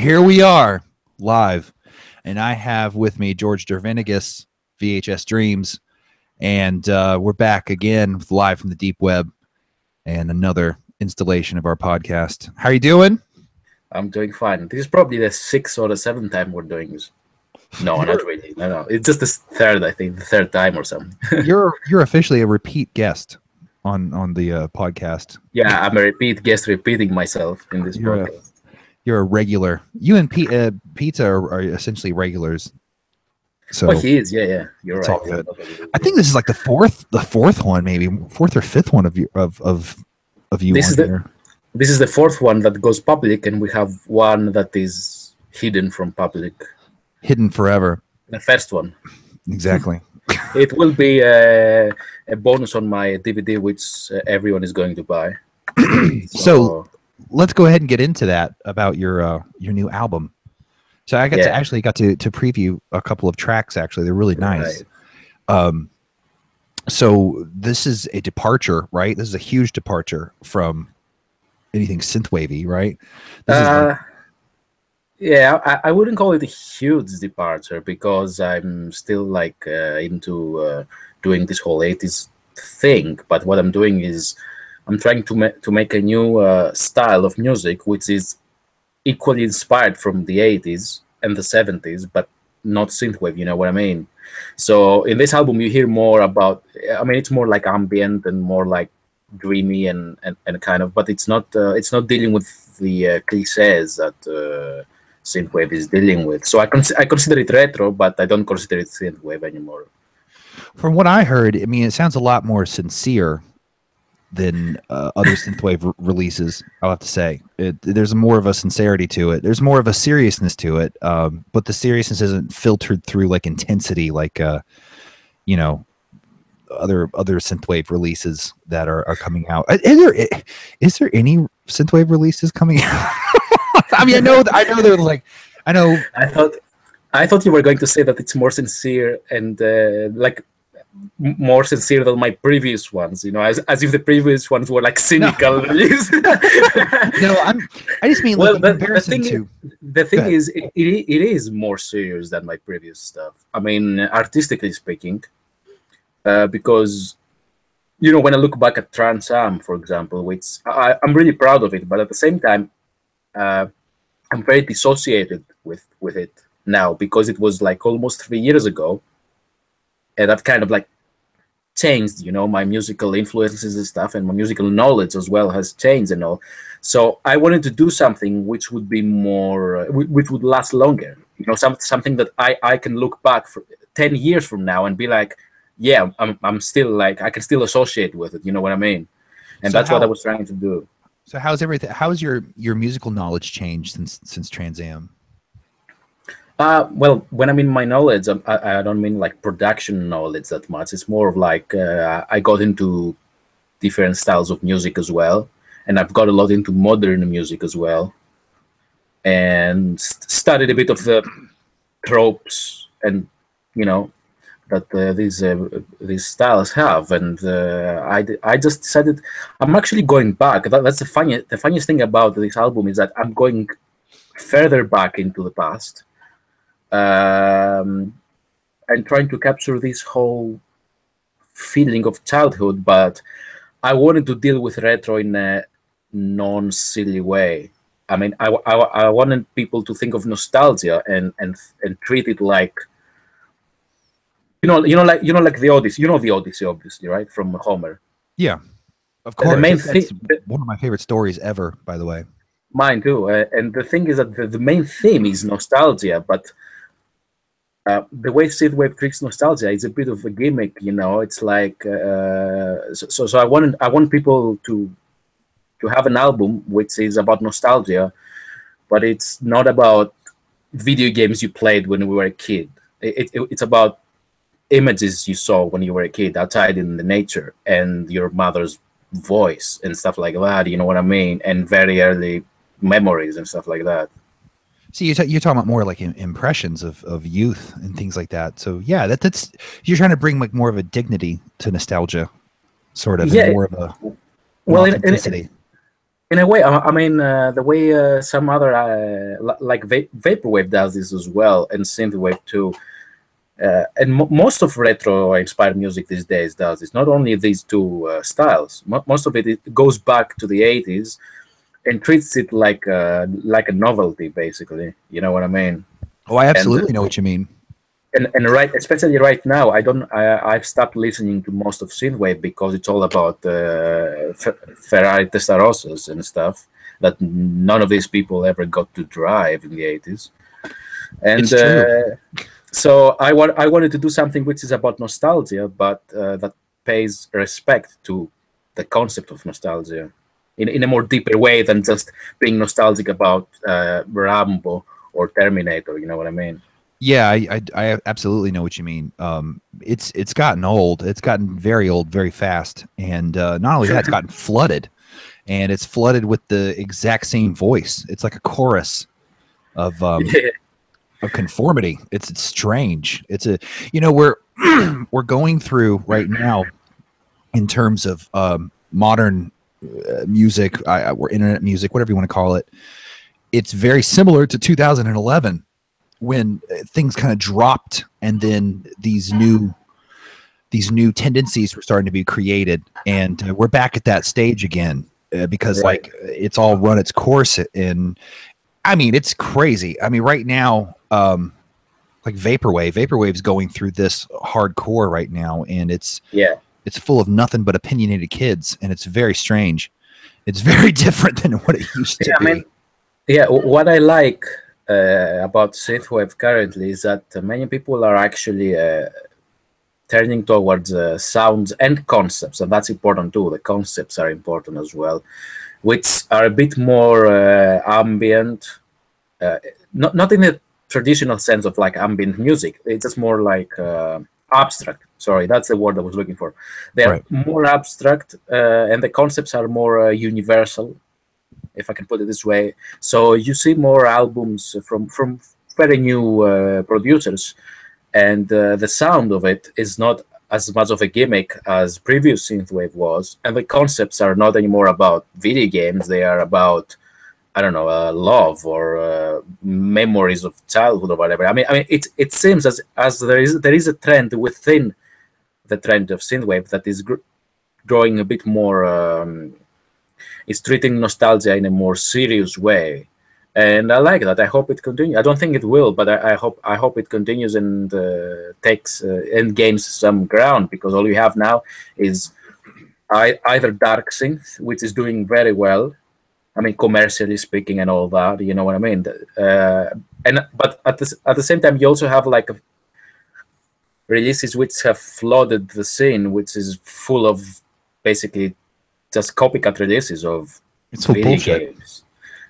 Here we are, live, and I have with me George Dervinigus, VHS Dreams, and we're back again live from the deep web and another installation of our podcast. How are you doing? I'm doing fine. This is probably the 6th or the 7th time we're doing this. No, not really. No. It's just the third, I think, the third time or something. You're officially a repeat guest on the podcast. Yeah, I'm a repeat guest repeating myself in this podcast. You're a regular. You and Pizza are essentially regulars. So he is. Yeah. You're right. All good. I think this is like the fourth one, maybe fourth or fifth one of you This is the fourth one that goes public, and we have one that is hidden from public. Hidden forever. The first one. Exactly. It will be a bonus on my DVD, which everyone is going to buy. So let's go ahead and get into that about your new album. So I got to preview a couple of tracks. Actually, they're really nice. Right. So this is a departure, right? This is a huge departure from anything synthwavy, right? I wouldn't call it a huge departure because I'm still like into doing this whole 80s thing. But what I'm doing is I'm trying to make a new style of music which is equally inspired from the 80s and the 70s, but not synthwave. You know what I mean? So in this album, you hear more about. I mean, it's more like ambient and more like dreamy and kind of, but it's not dealing with the cliches that synthwave is dealing with. So I consider it retro, but I don't consider it synthwave anymore. From what I heard, I mean, it sounds a lot more sincere than other synthwave releases. I'll have to say there's more of a sincerity to it. There's more of a seriousness to it, but the seriousness isn't filtered through like intensity, like other synthwave releases that are coming out. Is there any synthwave releases coming out? I mean, I know they're like, I know. I thought you were going to say that it's more sincere and like more sincere than my previous ones. You know, as if the previous ones were like cynical. No, I just mean like the thing is, it is more serious than my previous stuff. I mean, artistically speaking. Because, when I look back at Trans Am, for example, which I'm really proud of it, but at the same time, I'm very dissociated with it now because it was like almost 3 years ago, and that kind of like changed, my musical influences and stuff, and my musical knowledge as well has changed and all. So I wanted to do something which would be more, which would last longer, something that I can look back for 10 years from now and be like, yeah, I'm still like I can still associate with it. You know what I mean? And so that's what I was trying to do. So how's everything? How's your musical knowledge changed since Trans Am? Well, when I mean my knowledge, I don't mean like production knowledge that much. It's more of like I got into different styles of music as well, and I've got a lot into modern music as well, and studied a bit of the tropes and that these styles have, and I just decided I'm actually going back. That's the funniest thing about this album is that I'm going further back into the past, and trying to capture this whole feeling of childhood. But I wanted to deal with retro in a non-silly way. I mean, I wanted people to think of nostalgia and treat it like. Like the Odyssey. You know the Odyssey, obviously, right? From Homer. Yeah, of course. That's one of my favorite stories ever, by the way. Mine too. And the thing is that the main theme is nostalgia, but the way synthwave treats nostalgia is a bit of a gimmick. It's like so. I want people to have an album which is about nostalgia, but it's not about video games you played when you were a kid. It's about images you saw when you were a kid outside in the nature and your mother's voice and stuff like that. You know what I mean? And very early memories and stuff like that. So you're talking about more like impressions of youth and things like that. So yeah, that's you're trying to bring like more of a dignity to nostalgia, sort of, and more of a authenticity. in a way, I mean, the way some other like vaporwave does this as well, and synthwave too. And most of retro-inspired music these days does. It's not only these two styles. Most of it goes back to the 80s and treats it like a novelty, basically. You know what I mean? Oh, I absolutely know what you mean. And right, especially right now, I've stopped listening to most of synthwave because it's all about Ferrari Testarossas and stuff that none of these people ever got to drive in the 80s. And so I wanted to do something which is about nostalgia, but that pays respect to the concept of nostalgia in a more deeper way than just being nostalgic about Rambo or Terminator. You know what I mean? Yeah, I absolutely know what you mean. It's gotten old. It's gotten very old very fast, and not only that, it's gotten flooded, and it's flooded with the exact same voice. It's like a chorus of conformity. It's strange. It's a we're we're going through right now in terms of modern music or internet music, whatever you want to call it. It's very similar to 2011 when things kind of dropped, and then these new tendencies were starting to be created, and we're back at that stage again because like it's all run its course. And I mean, it's crazy. I mean, right now, like vaporwave's going through this hardcore right now, and it's full of nothing but opinionated kids, and it's very strange. It's very different than what it used to be. I mean, what I like about synthwave currently is that many people are actually turning towards sounds and concepts, and that's important too. The concepts are important as well, which are a bit more ambient, not in the traditional sense of like ambient music. It's just more like abstract. Sorry, that's the word I was looking for. They're more abstract, and the concepts are more universal, if I can put it this way. So you see more albums from very new producers, and the sound of it is not as much of a gimmick as previous synthwave was, and the concepts are not anymore about video games. They are about, I don't know, love or memories of childhood or whatever. I mean, it seems as there is a trend within the trend of synthwave that is growing a bit more. Is treating nostalgia in a more serious way, and I like that. I hope it continues. I don't think it will, but I hope it continues and takes and gains some ground, because all you have now is either dark synth, which is doing very well. I mean, commercially speaking and all that. You know what I mean? But at the same time, you also have like releases which have flooded the scene, which is full of basically just copycat releases of video games.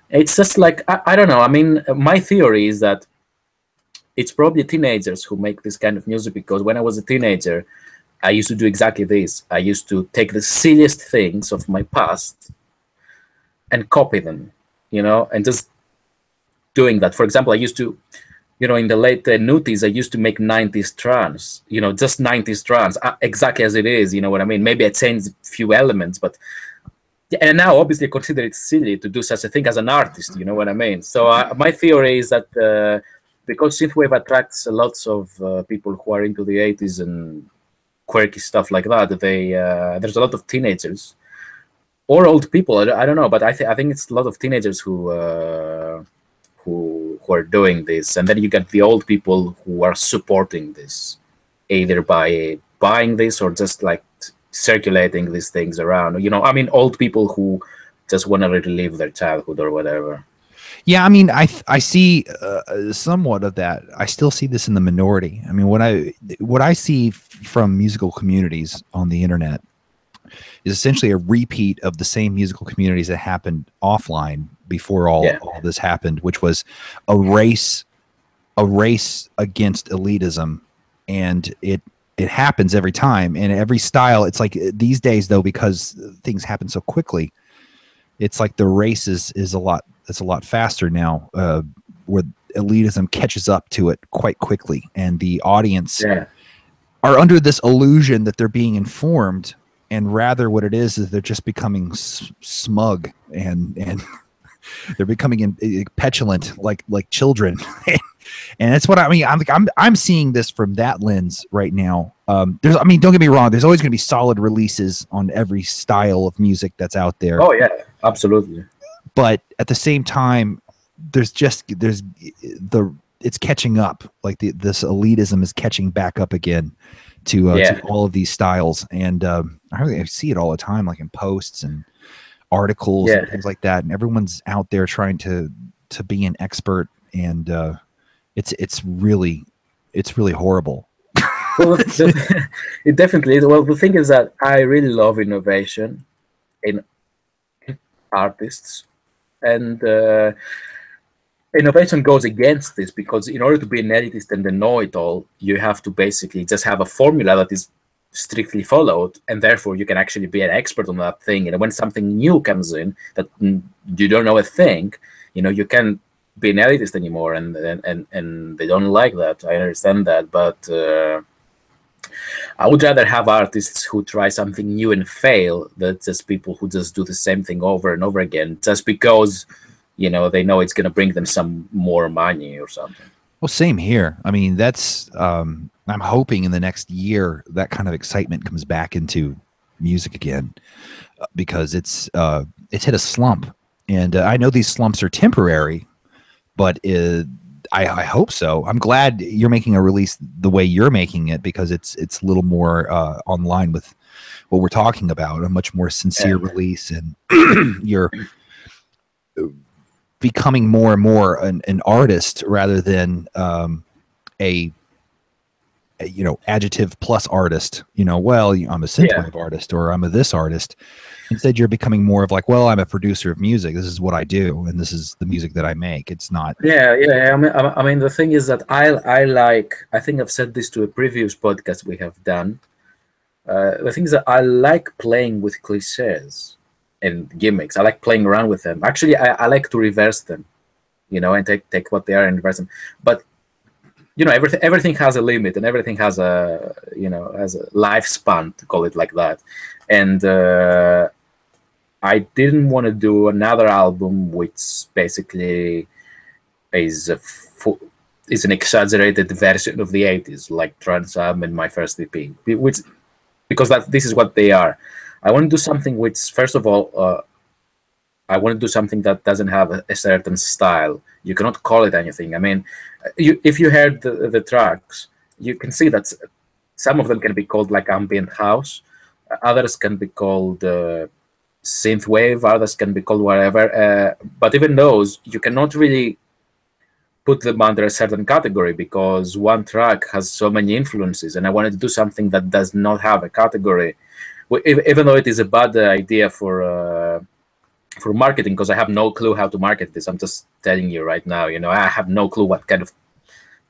It's just like, I don't know. I mean, my theory is that it's probably teenagers who make this kind of music, because when I was a teenager, I used to do exactly this. I used to take the silliest things of my past and copy them, and just doing that. For example, I used to, in the late noughties, I used to make 90s trance, just 90s trance, exactly as it is, you know what I mean? Maybe I changed a few elements, but, and now obviously I consider it silly to do such a thing as an artist, you know what I mean? So my theory is that because synthwave attracts lots of people who are into the 80s and quirky stuff like that, there's a lot of teenagers or old people, I don't know, but I think it's a lot of teenagers who are doing this, and then you get the old people who are supporting this, either by buying this or just like circulating these things around. I mean, old people who just want to relive their childhood or whatever. Yeah, I mean, I see somewhat of that. I still see this in the minority. I mean, what I see from musical communities on the internet is essentially a repeat of the same musical communities that happened offline before all this happened, which was a race against elitism, and it happens every time, and every style. It's like these days, though, because things happen so quickly, it's like the race is a lot faster now, where elitism catches up to it quite quickly, and the audience are under this illusion that they're being informed, and rather what it is they're just becoming smug and they're becoming petulant like children. And that's what I mean. I'm seeing this from that lens right now. There's, I mean, don't get me wrong. There's always going to be solid releases on every style of music that's out there. Oh yeah, absolutely. But at the same time, it's catching up. Like this elitism is catching back up again to all of these styles. And I see it all the time, like in posts and articles and things like that. And everyone's out there trying to be an expert, and it's really horrible. Well, it definitely is. Well, the thing is that I really love innovation in artists, and innovation goes against this, because in order to be an elitist and a know-it-all, you have to basically just have a formula that is strictly followed, and therefore you can actually be an expert on that thing. And when something new comes in that you don't know a thing, you can't be an elitist anymore, and they don't like that. I understand that, but I would rather have artists who try something new and fail than just people who just do the same thing over and over again just because they know it's going to bring them some more money or something. Well, same here. I mean, that's I'm hoping in the next year that kind of excitement comes back into music again, because it's hit a slump, and I know these slumps are temporary, but I hope so. I'm glad you're making a release the way you're making it, because it's a little more online with what we're talking about, a much more sincere release, and you're becoming more and more an artist rather than a adjective plus artist. Well, I'm a synthwave artist, or I'm a this artist. Instead, you're becoming more of like, well, I'm a producer of music. This is what I do, and this is the music that I make. It's not. Yeah. I mean, the thing is that I like. I think I've said this to a previous podcast we have done. The thing is that I like playing with cliches and gimmicks. I like playing around with them. Actually, I like to reverse them, and take what they are and reverse them. But everything has a limit, and everything has a has a lifespan, to call it like that. And I didn't want to do another album which basically is an exaggerated version of the 80s, like Trans Am and my first EP, because this is what they are. I want to do something which, first of all, I want to do something that doesn't have a certain style. You cannot call it anything. I mean, if you heard the tracks, you can see that some of them can be called like ambient house, others can be called synthwave, others can be called whatever. But even those, you cannot really put them under a certain category, because one track has so many influences, and I wanted to do something that does not have a category, even though it is a bad idea for marketing, because I have no clue how to market this. I'm just telling you right now, I have no clue what kind of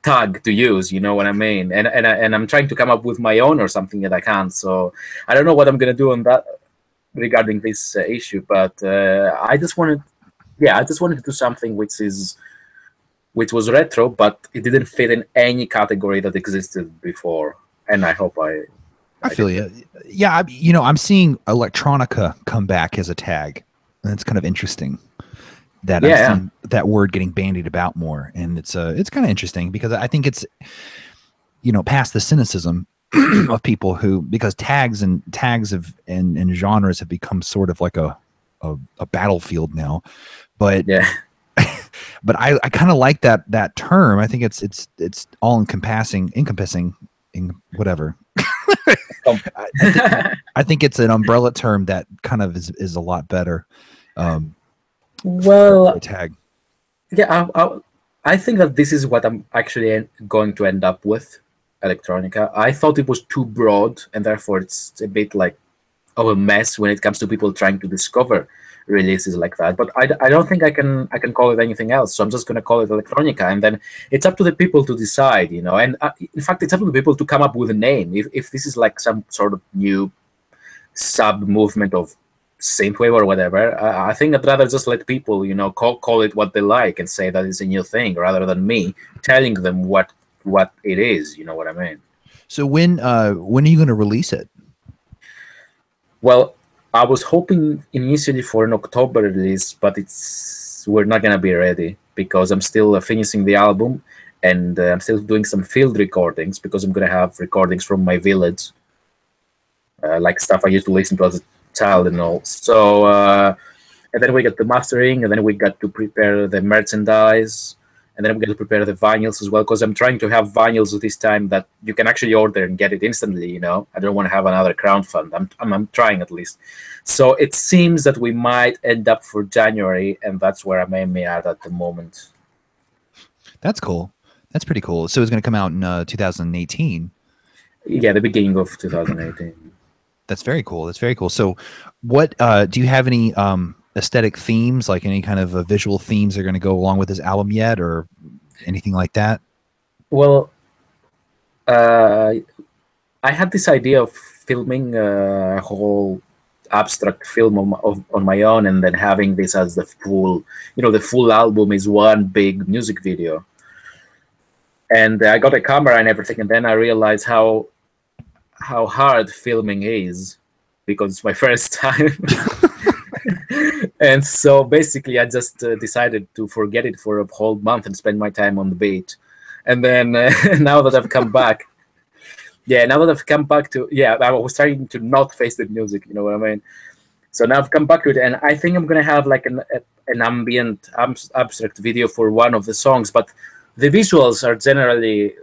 tag to use, you know what I mean? And I'm trying to come up with my own or something that I can't. So I don't know what I'm gonna do on that regarding this issue. But I just wanted to do something which was retro, but it didn't fit in any category that existed before. And I hope I feel you. Yeah, I'm seeing electronica come back as a tag. And it's kind of interesting that I'm seeing that word getting bandied about more, and it's kind of interesting, because I think it's past the cynicism of people because tags and genres have become sort of like a battlefield now, but but I kind of like that term. I think it's all encompassing in whatever. I think it's an umbrella term that kind of is a lot better. Well, tag. Yeah, I think that this is what I'm actually going to end up with, electronica. I thought it was too broad, and therefore it's a bit like of a mess when it comes to people trying to discover releases like that. But I don't think I can call it anything else. So I'm just going to call it electronica, and then it's up to the people to decide, And in fact, it's up to the people to come up with a name. If this is like some sort of new sub movement of synthwave or whatever, I think I'd rather just let people, call it what they like and say that it's a new thing, rather than me telling them what it is. You know what I mean? So when are you going to release it? Well, I was hoping initially for an October release, but we're not gonna be ready because I'm still finishing the album, and I'm still doing some field recordings because I'm gonna have recordings from my village, like stuff I used to listen to as a child and all. So, and then we got the mastering, and then we got to prepare the merchandise, and then I'm going to prepare the vinyls as well, because I'm trying to have vinyls this time that you can actually order and get it instantly. You know, I don't want to have another crowdfund. I'm trying at least. So it seems that we might end up for January, and that's where I'm aiming at the moment. That's cool. That's pretty cool. So it's going to come out in 2018. Yeah, the beginning of 2018. That's very cool. That's very cool. So, what do you have any aesthetic themes, like any kind of visual themes that are going to go along with this album yet, or anything like that? Well, I had this idea of filming a whole abstract film on my own, and then having this as the full, the full album is one big music video. And I got a camera and everything, and then I realized how hard filming is, because it's my first time. And so basically I just decided to forget it for a whole month and spend my time on the beach. And then now that I've come back, I was trying to not face the music, you know what I mean? So now I've come back to it, and I think I'm going to have like an ambient abstract video for one of the songs, but the visuals are generally...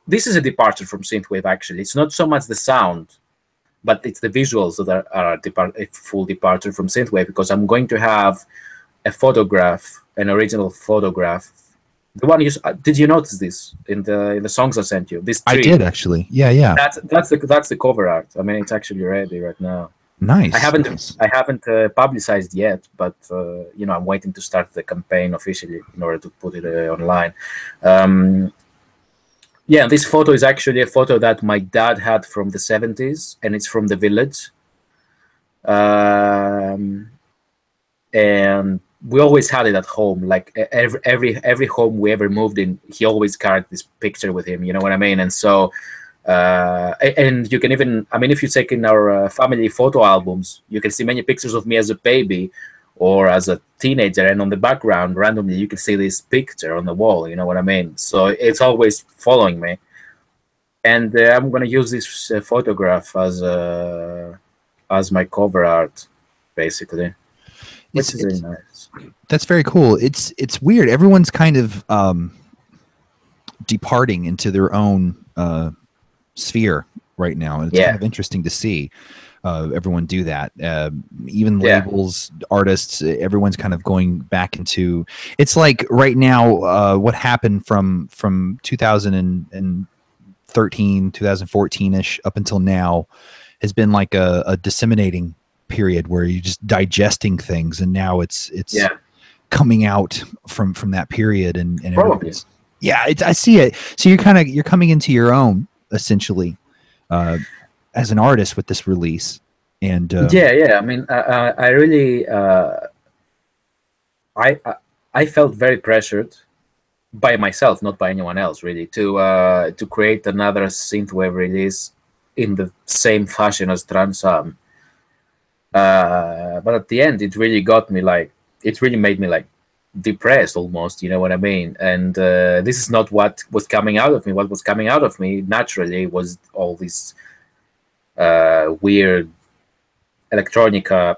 This is a departure from synthwave, actually. It's not so much the sound, but it's the visuals that are a full departure from synthwave, because I'm going to have a photograph, an original photograph. The one did you notice this in the songs I sent you? This tree. I did, actually. Yeah. That's the cover art. I mean, it's actually ready right now. Nice. I haven't publicized yet, but I'm waiting to start the campaign officially in order to put it online. Yeah, this photo is actually a photo that my dad had from the 70s, and it's from the village. And we always had it at home. Like every home we ever moved in, he always carried this picture with him. You know what I mean? And so, and you can even, I mean, if you check in our family photo albums, you can see many pictures of me as a baby or as a teenager, and on the background randomly you can see this picture on the wall, you know what I mean? So it's always following me, and I'm gonna use this photograph as my cover art, basically, which is really nice. That's very cool. It's weird. Everyone's kind of departing into their own sphere right now, and it's kind of interesting to see everyone do that. Even labels, artists, everyone's kind of going back into. It's like right now, what happened from 2013, 2014-ish up until now has been like a disseminating period where you're just digesting things, and now it's coming out from that period, and I see it. So you're coming into your own, essentially, as an artist with this release. And I mean, I really I felt very pressured by myself, not by anyone else, really, to create another synthwave release in the same fashion as Trans Am. But at the end, it really got me, like, it really made me like depressed almost, you know what I mean? And this is not what was coming out of me. What was coming out of me naturally was all this weird electronica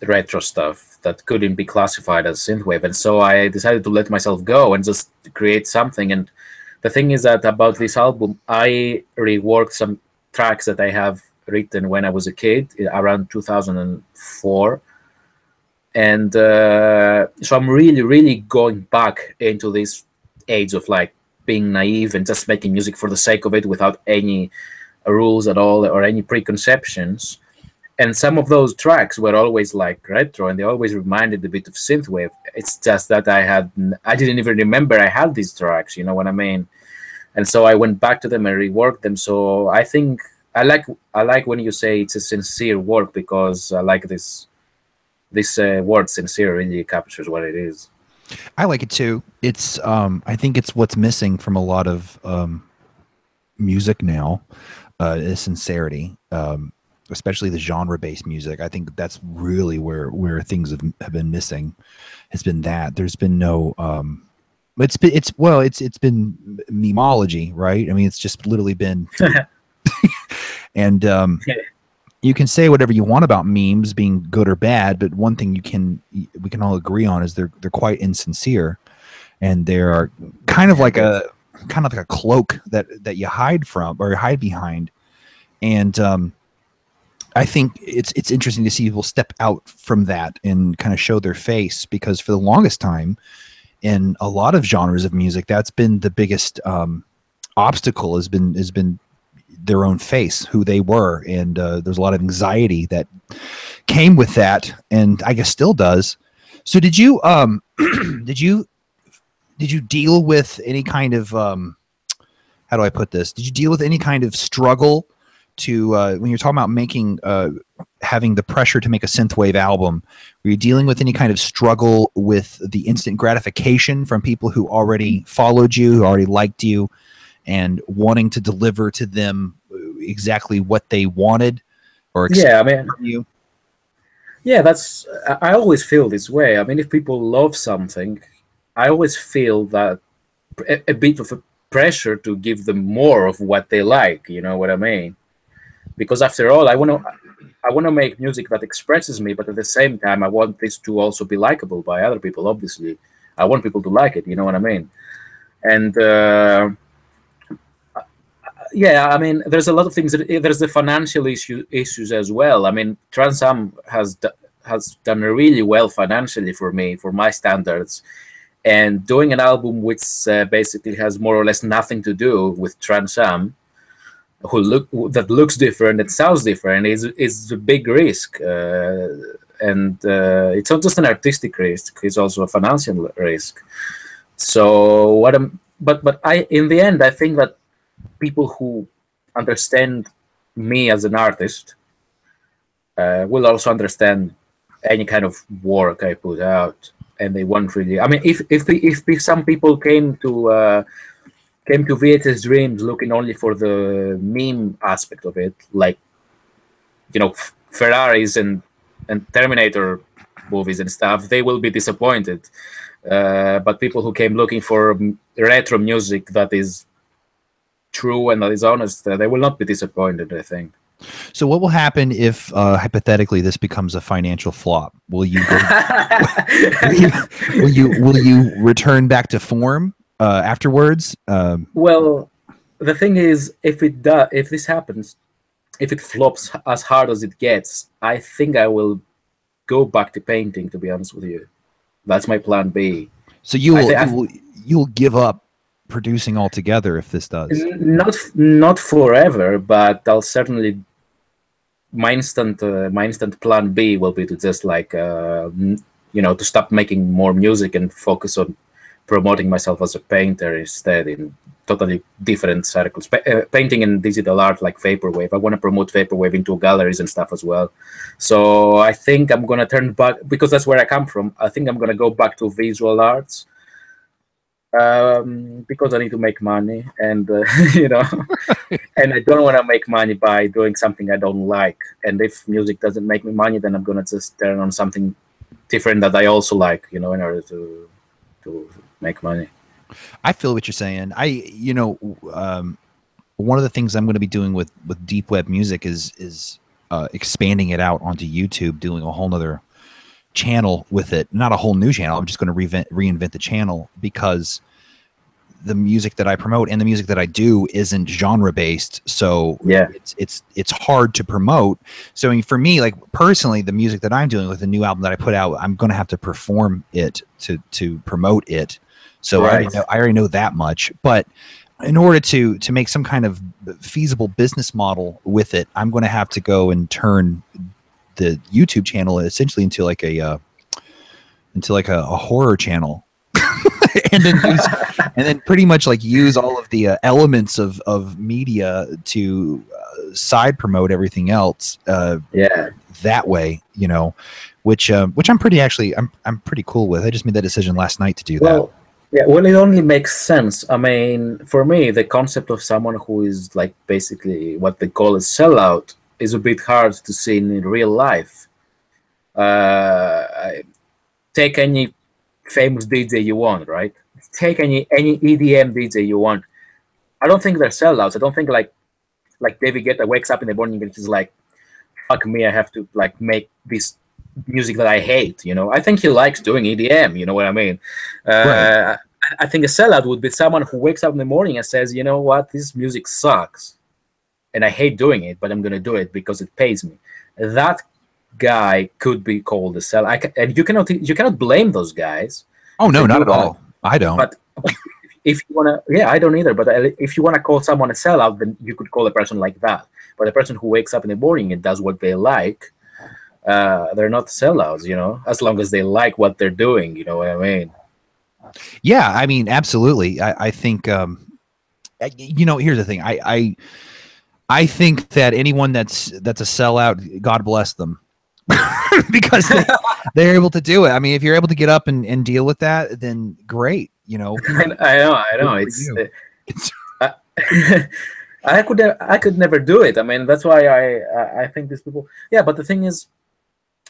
retro stuff that couldn't be classified as synthwave. And so I decided to let myself go and just create something. And the thing is that about this album, I reworked some tracks that I have written when I was a kid, around 2004. And so I'm really going back into this age of like being naive and just making music for the sake of it without any rules at all or any preconceptions. And some of those tracks were always like retro, and they always reminded a bit of synthwave. It's just that I didn't even remember I had these tracks, you know what I mean? And so I went back to them and reworked them. So I think I like when you say it's a sincere work, because I like this word sincere really captures what it is. I like it too. It's I think it's what's missing from a lot of music now, is sincerity. especially the genre-based music. I think that's really where things have been missing. Has been that there's been no it's been memology, right? I mean, it's just literally been and you can say whatever you want about memes being good or bad, but one thing we can all agree on is they're quite insincere, and they're kind of like a cloak that you hide from or hide behind. And I think it's interesting to see people step out from that and kind of show their face, because for the longest time in a lot of genres of music, that's been the biggest obstacle, has been their own face, who they were. And there's a lot of anxiety that came with that, and I guess still does. So did you did you deal with any kind of how do I put this? Did you deal with any kind of struggle to when you're talking about making having the pressure to make a synthwave album? Were you dealing with any kind of struggle with the instant gratification from people who already followed you, who already liked you, and wanting to deliver to them exactly what they wanted or expected from you? Yeah, I always feel this way. I mean, if people love something, I always feel that a bit of a pressure to give them more of what they like. You know what I mean? Because after all, I want to make music that expresses me, but at the same time, I want this to also be likable by other people. Obviously, I want people to like it. You know what I mean? And yeah, I mean, there's a lot of things. There's the financial issues as well. I mean, Trans Am has done really well financially for me, for my standards. And doing an album which basically has more or less nothing to do with Trans Am, that looks different, it sounds different, is a big risk. And it's not just an artistic risk; it's also a financial risk. So but in the end, I think that people who understand me as an artist will also understand any kind of work I put out, and they won't really. I mean, if some people came to VHS Dreams looking only for the meme aspect of it, like, you know, Ferraris and Terminator movies and stuff, they will be disappointed. But people who came looking for retro music that is true and that is honest, they will not be disappointed, I think. So what will happen if hypothetically this becomes a financial flop? Will you will you return back to form afterwards? Well, the thing is, if this happens, if it flops as hard as it gets, I think I will go back to painting, to be honest with you. That's my plan B. So you'll give up producing altogether if this does? Not forever, but I'll certainly. My instant plan B will be to just like to stop making more music and focus on promoting myself as a painter instead, in totally different circles. Painting and digital art, like vaporwave. I want to promote vaporwave into galleries and stuff as well. So I think I'm gonna turn back, because that's where I come from. I think I'm gonna go back to visual arts. Because I need to make money, and and I don't want to make money by doing something I don't like. And if music doesn't make me money, then I'm gonna just turn on something different that I also like, in order to make money. I feel what you're saying. One of the things I'm going to be doing with deep web music is expanding it out onto YouTube, doing a whole nother channel with it. Not a whole new channel. I'm just going to reinvent the channel, because the music that I promote and the music that I do isn't genre based. So yeah, it's hard to promote. So for me, like personally, the music that I'm doing with the new album that I put out, I'm going to have to perform it to promote it. So right. I already know that much. But in order to make some kind of feasible business model with it, I'm going to have to go and turn the YouTube channel essentially into like a horror channel. and then pretty much like use all of the elements of media to side promote everything else. That way, which I'm pretty cool with. I just made that decision last night to do that. Yeah, well, it only makes sense. I mean, for me, the concept of someone who is like basically what they call a sellout is a bit hard to see in real life. Take any famous DJ you want, right? Take any EDM DJ you want. I don't think they're sellouts. I don't think like David Guetta wakes up in the morning and he's like, "Fuck me, I have to like make this music that I hate." You know, I think he likes doing EDM. You know what I mean? Right. I think a sellout would be someone who wakes up in the morning and says, "You know what? This music sucks, and I hate doing it, but I'm gonna do it because it pays me." That guy could be called a sellout, and you cannot blame those guys. Oh no, not at all. I don't. But if you wanna, yeah, I don't either. But if you wanna call someone a sellout, then you could call a person like that. But a person who wakes up in the morning and does what they like, they're not sellouts, you know, as long as they like what they're doing. You know what I mean? Yeah, I mean, absolutely. I think, you know, here's the thing. I think that anyone that's a sellout, God bless them, because they're able to do it. I mean, if you're able to get up and deal with that, then great. You know, I know. I could never do it. I mean, that's why I think these people. Yeah, but the thing is,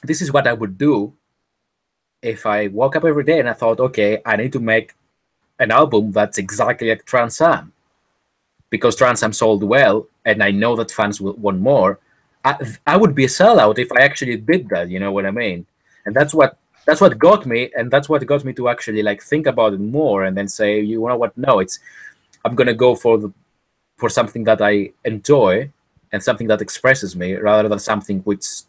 this is what I would do if I woke up every day and I thought, okay, I need to make an album that's exactly like Trans Am, because Trans Am sold well, and I know that fans will want more. I would be a sellout if I actually did that. You know what I mean? And that's what got me, and that's what got me to actually like think about it more, and then say, you know what? No, I'm gonna go for something that I enjoy and something that expresses me, rather than something which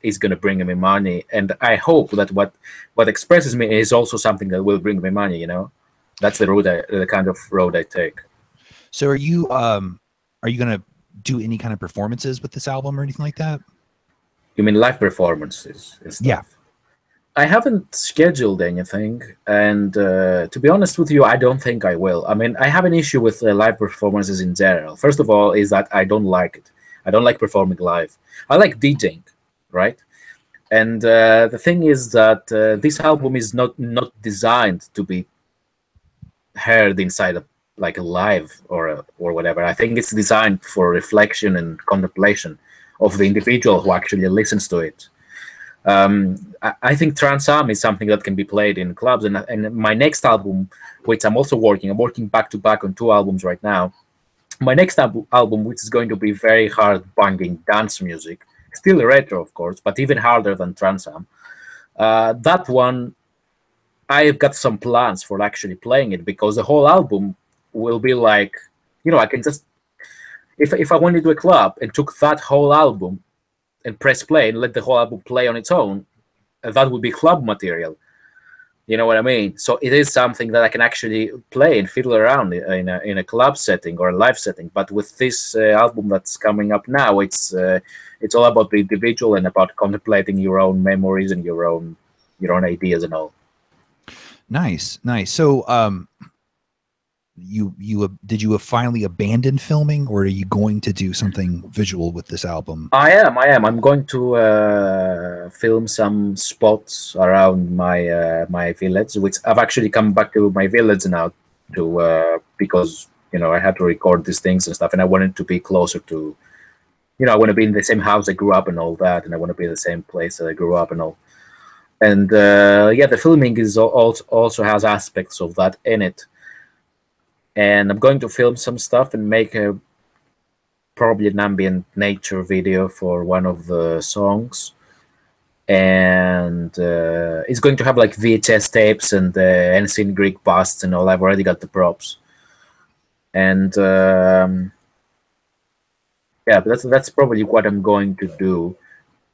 is going to bring me money. And I hope that what expresses me is also something that will bring me money. You know, that's the kind of road I take. So are you going to do any kind of performances with this album or anything like that? You mean live performances and stuff? Yeah. I haven't scheduled anything, and to be honest with you, I don't think I will. I mean, I have an issue with live performances in general. First of all, is that I don't like it. I don't like performing live. I like DJing, right? And the thing is that this album is not designed to be heard inside like a live or whatever. I think it's designed for reflection and contemplation of the individual who actually listens to it. I think Trans Am is something that can be played in clubs, and my next album, which I'm working back to back on 2 albums right now. My next album, which is going to be very hard banging dance music, still retro of course, but even harder than Trans Am. That one, I've got some plans for actually playing it, because the whole album will be like, you know, I can just, if I went into a club and took that whole album and press play and let the whole album play on its own, that would be club material. You know what I mean? So it is something that I can actually play and fiddle around in a club setting or a live setting. But with this album that's coming up now, it's all about the individual and about contemplating your own memories and your own ideas and all. Nice. So, did you finally abandon filming, or are you going to do something visual with this album? I am. I'm going to film some spots around my village, which I've actually come back to my village now because I had to record these things and stuff, and I wanted to be closer to, I want to be in the same house I grew up and all that, and I want to be in the same place that I grew up and all. And the filming is also has aspects of that in it. And I'm going to film some stuff and make probably an ambient nature video for one of the songs. And it's going to have like VHS tapes and ancient Greek busts and all. I've already got the props. And but that's probably what I'm going to do.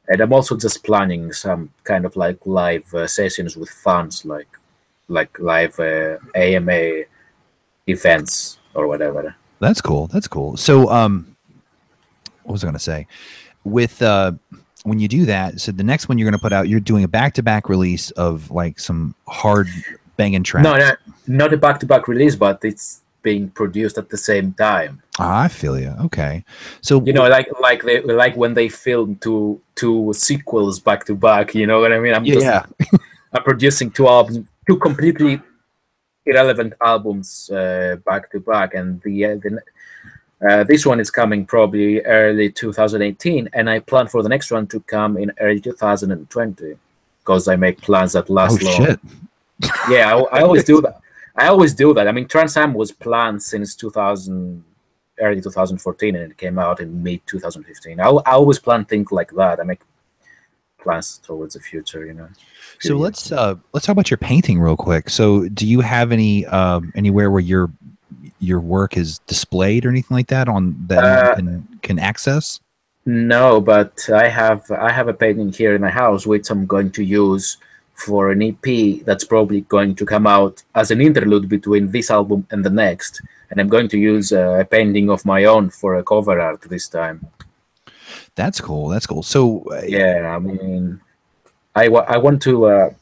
And I'm also just planning some kind of like live sessions with fans, like live AMA events or whatever. That's cool. So what was I going to say? With when you do that, so the next one you're going to put out, you're doing a back-to-back release of like some hard banging tracks. No, not a back-to-back release, but it's being produced at the same time. I feel you. Okay, so like when they film two sequels back to back. You know what I mean? I'm producing 2 albums, 2 completely irrelevant albums back to back, and This one is coming probably early 2018, and I plan for the next one to come in early 2020 because I make plans that last long. Shit. Yeah, I always do that. I always do that. I mean, Trans Am was planned since early 2014, and it came out in mid 2015. I always plan things like that. I make plans towards the future, you know. So let's talk about your painting real quick. So, do you have any anywhere where your work is displayed or anything like that on that you can access? No, but I have a painting here in my house which I'm going to use for an EP that's probably going to come out as an interlude between this album and the next, and I'm going to use a painting of my own for a cover art this time. That's cool. That's cool. So yeah, I mean, I want to.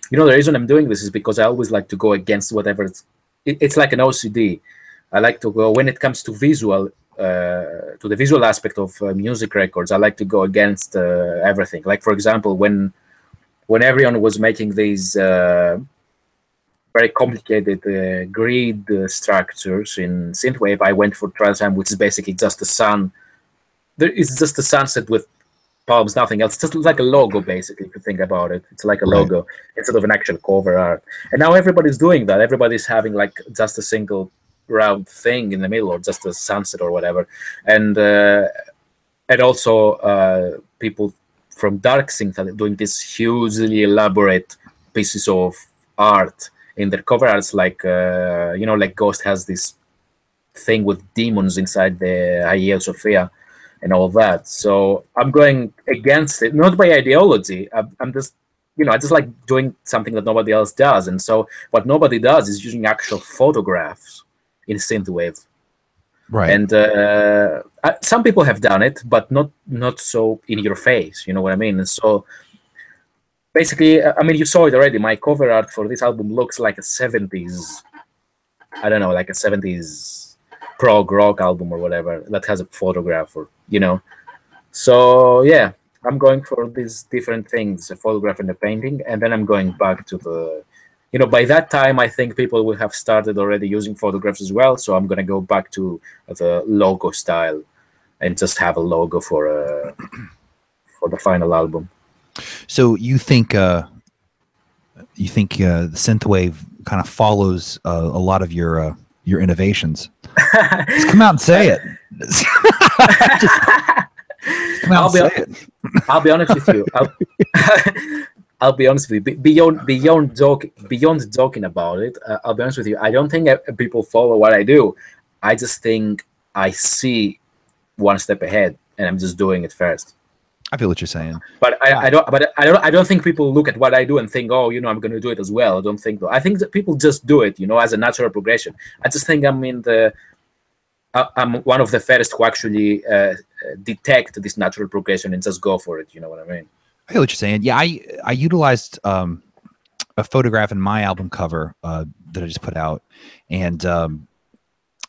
You know, the reason I'm doing this is because I always like to go against whatever. It's like an OCD. I like to go when it comes to visual. To the visual aspect of music records, I like to go against everything. Like, for example, when everyone was making these very complicated grid structures in synthwave, I went for Trans Am, which is basically just a sun. It's just a sunset with palms, nothing else. It's just like a logo, basically, if you think about it. It's like a logo instead of an actual cover art. And now everybody's doing that. Everybody's having like just a single round thing in the middle, or just a sunset or whatever. And also people from Dark Synth are doing these hugely elaborate pieces of art in their cover arts, like you know, like Ghost has this thing with demons inside the Hagia Sophia and all that. So I'm going against it, not by ideology. I'm just, you know, I just like doing something that nobody else does. And so what nobody does is using actual photographs in synthwave. Right. And some people have done it, but not so in your face. You know what I mean? And so basically, I mean, you saw it already. My cover art for this album looks like a 70s, I don't know, like a 70s prog rock album or whatever that has a photograph, or, you know. So yeah, I'm going for these different things, a photograph and a painting, and then I'm going back to the, you know, by that time I think people will have started already using photographs as well, so I'm going to go back to the logo style and just have a logo for the final album. So you think the synthwave kind of follows a lot of your innovations? Just come out and say it. Come out and say it. I'll be honest with you. I'll be honest with you. Beyond joking about it, I'll be honest with you. I don't think people follow what I do. I just think I see one step ahead, and I'm just doing it first. I feel what you're saying, but I don't think people look at what I do and think, oh, you know, I'm going to do it as well. I don't think so. I think that people just do it, you know, as a natural progression. I just think I'm one of the first who actually detect this natural progression and just go for it. You know what I mean? I feel what you're saying. Yeah, I utilized a photograph in my album cover that I just put out, and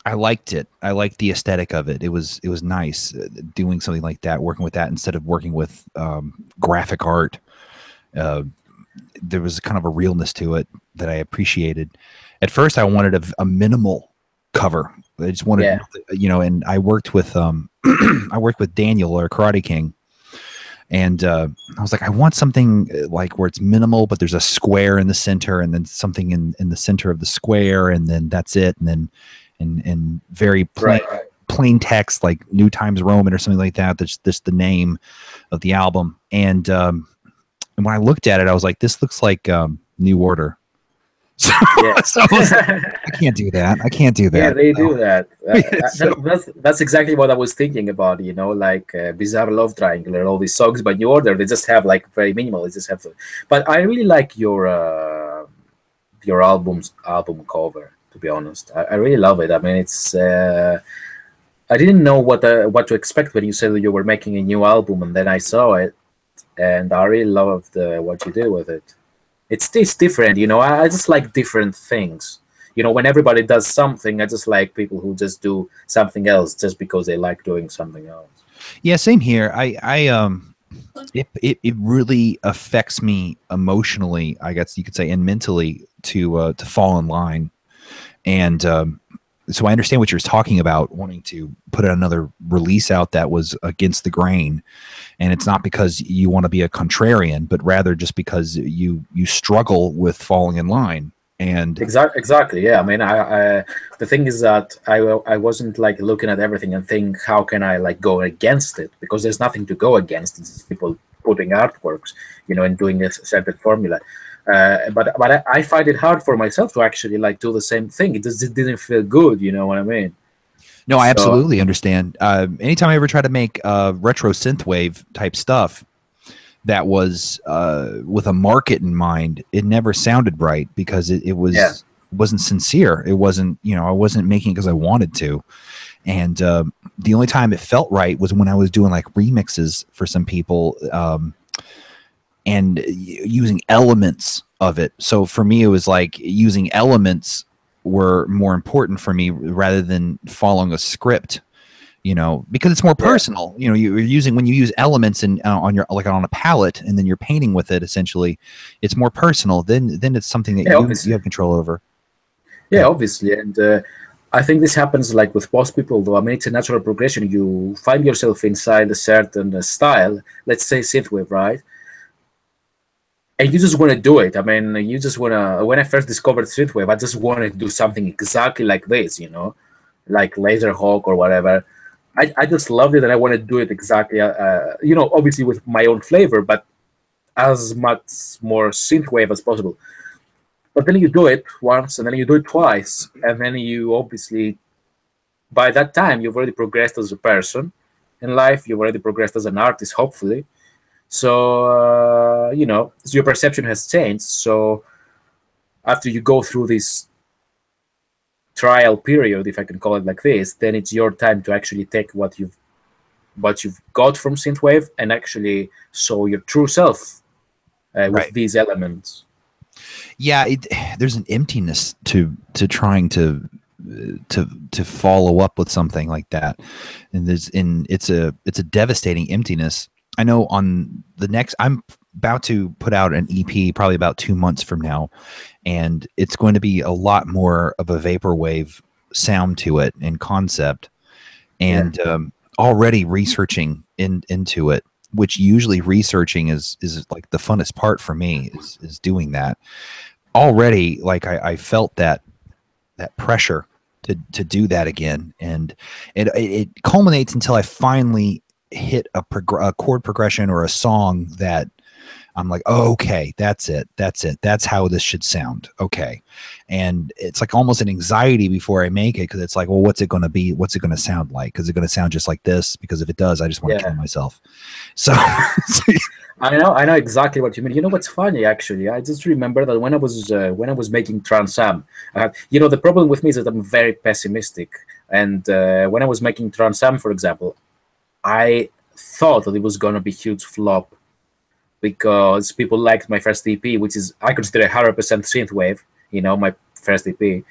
I liked it. I liked the aesthetic of it. It was nice doing something like that, working with that instead of working with graphic art. There was kind of a realness to it that I appreciated. At first, I wanted a minimal cover. I just wanted, you know, and I worked with I worked with Daniel, or Karate King, and I was like, I want something like where it's minimal, but there's a square in the center, and then something in the center of the square, and then that's it, and then and very plain text like New Times Roman or something like that. That's just the name of the album. And when I looked at it, I was like, this looks like New Order. So, so I was like, I can't do that. I can't do that. Yeah, they do that. That's exactly what I was thinking about, you know, like Bizarre Love Triangle and all these songs by New Order. They just have like very minimal. They just have to, but I really like your album cover. To be honest, I really love it. I mean, it's I didn't know what to expect when you said that you were making a new album, and then I saw it, and I really loved what you did with it. It's different, you know. I just like different things. You know, when everybody does something, I just like people who just do something else just because they like doing something else. Yeah, same here. It really affects me emotionally, I guess you could say, and mentally to fall in line. And so I understand what you're talking about, wanting to put another release out that was against the grain, and it's not because you want to be a contrarian, but rather just because you struggle with falling in line. And exactly, yeah. I mean, the thing is that I wasn't like looking at everything and think, how can I like go against it? Because there's nothing to go against. It's people putting artworks, you know, and doing a certain formula. But I find it hard for myself to actually like do the same thing. It just didn't feel good, you know what I mean? No, I absolutely understand. Anytime I ever try to make retro synthwave type stuff that was with a market in mind, it never sounded right because it wasn't sincere. It wasn't, you know, I wasn't making it because I wanted to. And the only time it felt right was when I was doing like remixes for some people and using elements of it. So for me, it was like using elements were more important for me rather than following a script, you know, because it's more personal. You know, you're using, when you use elements and on your, like on a palette, and then you're painting with it, essentially, it's more personal. Then it's something that you have control over. Yeah, obviously. And I think this happens like with most people, though. I mean, it's a natural progression. You find yourself inside a certain style, let's say synthwave, right? And you just want to do it. I mean, you just want to, when I first discovered synthwave, I just wanted to do something exactly like this, you know, like Laserhawk or whatever. I just loved it, and I want to do it exactly, you know, obviously with my own flavor, but as much more synthwave as possible. But then you do it once, and then you do it twice, and then you obviously, by that time, you've already progressed as a person in life. You've already progressed as an artist, hopefully. So, you know, your perception has changed. So after you go through this trial period, if I can call it like this, then it's your time to actually take what you've got from synthwave and actually show your true self with these elements. Yeah, there's an emptiness to trying to follow up with something like that, and it's a devastating emptiness. I know on the next, I'm about to put out an EP probably about 2 months from now, and it's going to be a lot more of a vaporwave sound to it and concept, and already researching into it, which usually researching is like the funnest part for me, is doing that. Already, like I felt that pressure to do that again, and it culminates until I finally hit a chord progression or a song that I'm like, oh, okay, that's it. That's how this should sound. Okay. And it's like almost an anxiety before I make it, because it's like, well, what's it going to be? What's it going to sound like? Because it's going to sound just like this? Because if it does, I just want to kill myself. So I know exactly what you mean. You know what's funny, actually? I just remember that when I was making Trans Am, you know, the problem with me is that I'm very pessimistic. And when I was making Trans Am, for example, I thought that it was going to be a huge flop because people liked my first EP, which is, I consider 100% synthwave, you know, my first EP.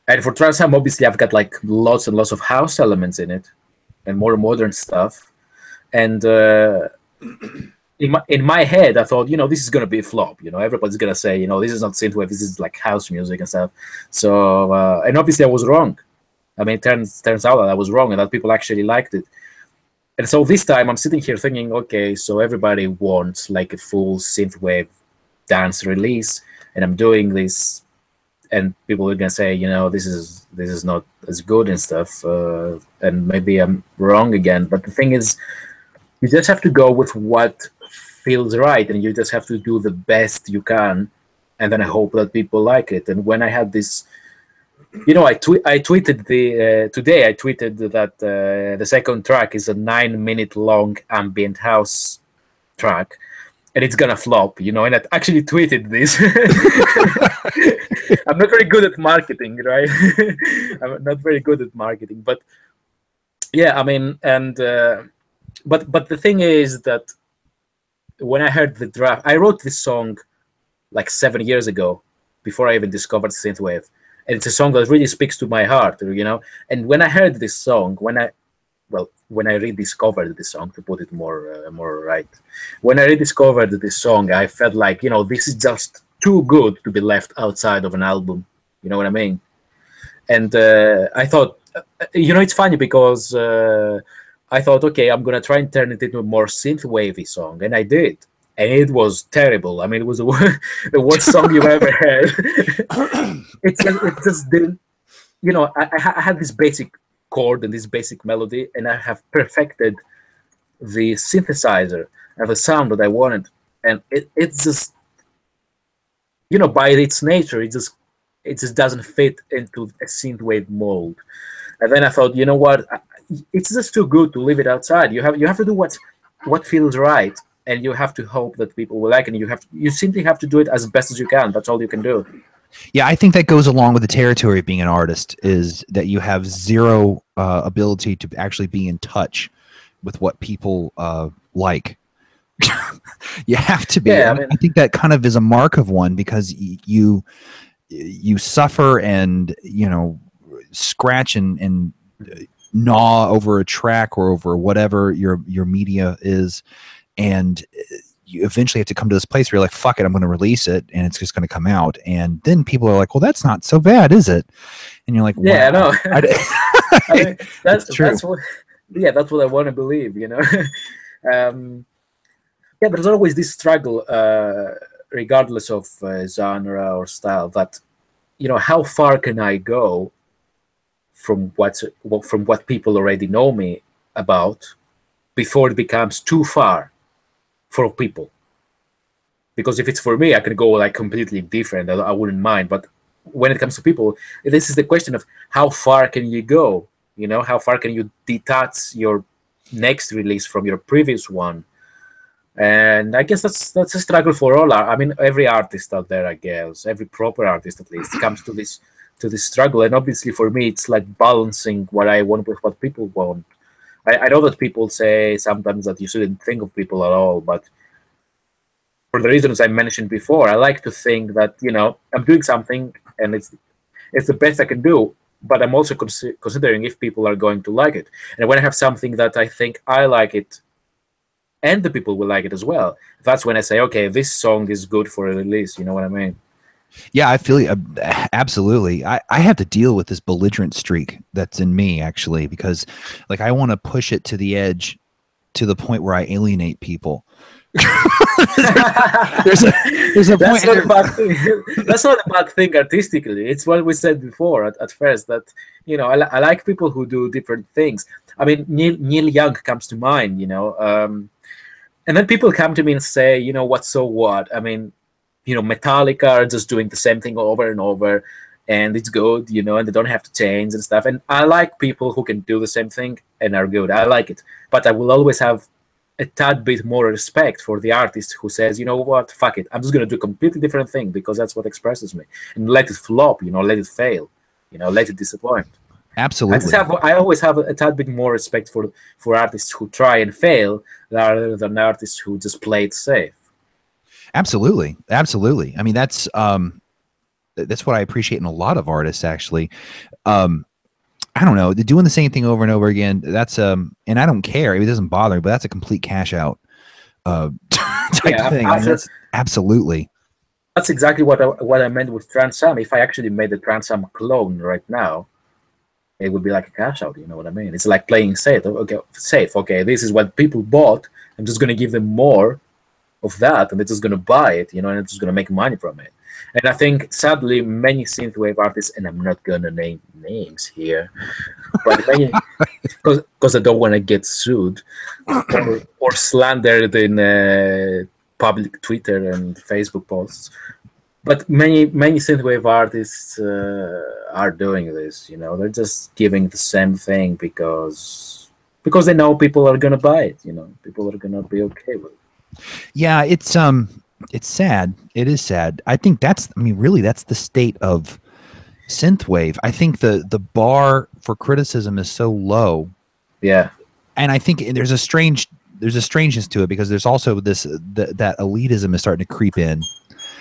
And for Trans Am, obviously, I've got like lots and lots of house elements in it and more modern stuff. And in my head, I thought, you know, this is going to be a flop. You know, everybody's going to say, you know, this is not synthwave, this is like house music and stuff. So, and obviously I was wrong. I mean, it turns out that I was wrong and that people actually liked it. And so this time I'm sitting here thinking, okay, so everybody wants like a full synthwave dance release, and I'm doing this, and people are gonna say, you know, this is not as good and stuff, and maybe I'm wrong again. But the thing is, you just have to go with what feels right, and you just have to do the best you can, and then I hope that people like it. And when I had this, you know, I tweeted today. I tweeted that the second track is a 9-minute long ambient house track, and it's gonna flop, you know. And I actually tweeted this. I'm not very good at marketing, right? I'm not very good at marketing, but yeah, I mean, and but the thing is that when I heard the draft, I wrote this song like 7 years ago, before I even discovered synthwave. And it's a song that really speaks to my heart, you know. And when I heard this song, when I rediscovered this song, to put it more right, when I rediscovered this song, I felt like, you know, this is just too good to be left outside of an album. You know what I mean? And I thought, it's funny because I thought, okay, I'm gonna try and turn it into a more synth wavy song, and I did, and it was terrible. I mean, it was the worst song you've ever heard. it just didn't, I had this basic chord and this basic melody, and I have perfected the synthesizer and the sound that I wanted, and it's just, by its nature, it just doesn't fit into a synthwave mold. And then I thought, you know what? It's just too good to leave it outside. You have to do what feels right, and you have to hope that people will like it. And you simply have to do it as best as you can. That's all you can do. Yeah, I think that goes along with the territory of being an artist, is that you have zero ability to actually be in touch with what people like. You have to be. Yeah, I think that kind of is a mark of one, because you suffer and scratch and gnaw over a track or over whatever your media is, and you eventually have to come to this place where you're like, fuck it, I'm going to release it, and it's just going to come out. And then people are like, well, that's not so bad, is it? And you're like, wow. Yeah, no. I mean, that's true. That's what I want to believe, Yeah, there's always this struggle, regardless of genre or style, that, how far can I go from what people already know me about before it becomes too far for people? Because if it's for me, I can go like completely different. I wouldn't mind. But when it comes to people, this is the question of how far can you go? How far can you detach your next release from your previous one? And I guess that's a struggle for all. I mean, every artist out there, I guess, every proper artist at least, comes to this struggle. And obviously for me, it's like balancing what I want with what people want. I know that people say sometimes that you shouldn't think of people at all, but for the reasons I mentioned before, I like to think that, I'm doing something and it's the best I can do, but I'm also considering if people are going to like it. And when I have something that I think I like it and the people will like it as well, that's when I say, okay, this song is good for a release. You know what I mean? Yeah, I feel you. Absolutely. I have to deal with this belligerent streak that's in me, actually, because like I want to push it to the edge, to the point where I alienate people. there's a that's point. Not a bad thing. That's not a bad thing artistically. It's what we said before at first, that I like people who do different things. I mean, Neil Young comes to mind, and then people come to me and say, what, so what? I mean, Metallica are just doing the same thing over and over, and it's good, and they don't have to change and stuff. And I like people who can do the same thing and are good. I like it, but I will always have a tad bit more respect for the artist who says, you know what, fuck it, I'm just going to do a completely different thing because that's what expresses me, and let it flop, let it fail, let it disappoint. Absolutely. I always have a tad bit more respect for artists who try and fail rather than artists who just play it safe. Absolutely. I mean, that's what I appreciate in a lot of artists, actually. I don't know, doing the same thing over and over again. That's and I don't care. It doesn't bother me, but that's a complete cash out type thing. That's absolutely. That's exactly what I meant with Trans Am. If I actually made the Trans Am clone right now, it would be like a cash out. You know what I mean? It's like playing safe. Okay, this is what people bought. I'm just gonna give them more of that, and they're just gonna buy it, and it's just gonna make money from it. And I think, sadly, many synthwave artists, and I'm not gonna name names here, but many, because I don't want to get sued or slandered in public Twitter and Facebook posts. But many synthwave artists are doing this. They're just giving the same thing because they know people are gonna buy it. People are gonna be okay with it. Yeah, it's sad. It is sad. I think really that's the state of synthwave. I think the bar for criticism is so low. Yeah. And I think there's a strangeness to it, because there's also that elitism is starting to creep in.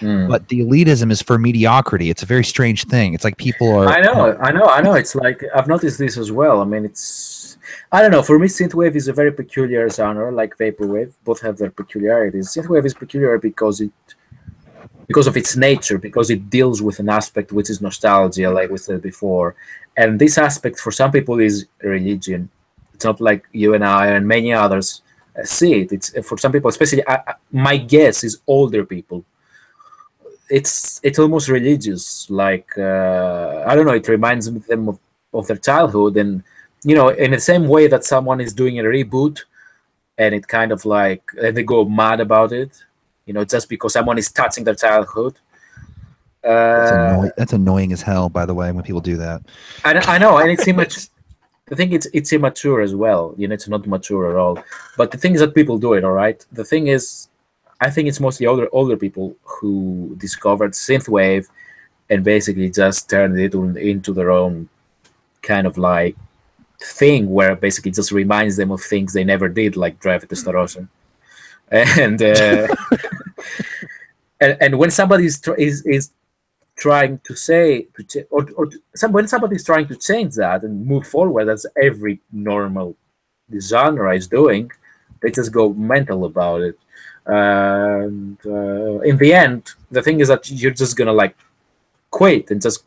But the elitism is for mediocrity. It's a very strange thing. It's like people are. I know. It's like, I've noticed this as well. I mean, I don't know. For me, synthwave is a very peculiar genre, like vaporwave. Both have their peculiarities. Synthwave is peculiar because because of its nature, because it deals with an aspect which is nostalgia, like we said before. And this aspect for some people is religion. It's not like you and I and many others see it. It's for some people, especially my guess is older people. It's almost religious. Like I don't know. It reminds them of their childhood, and you know, in the same way that someone is doing a reboot, and it kind of like and they go mad about it. You know, just because someone is touching their childhood. That's annoying as hell, by the way, when people do that. I know, and it's immature. I think it's immature as well. You know, it's not mature at all. But the thing is that people do it. All right. The thing is, I think it's mostly older people who discovered synthwave and basically just turned it into their own kind of like thing, where basically just reminds them of things they never did, like Drive to Starossa. And and when somebody is trying to say when somebody's trying to change that and move forward, as every normal genre is doing, they just go mental about it. And in the end, the thing is that you're just gonna like quit and just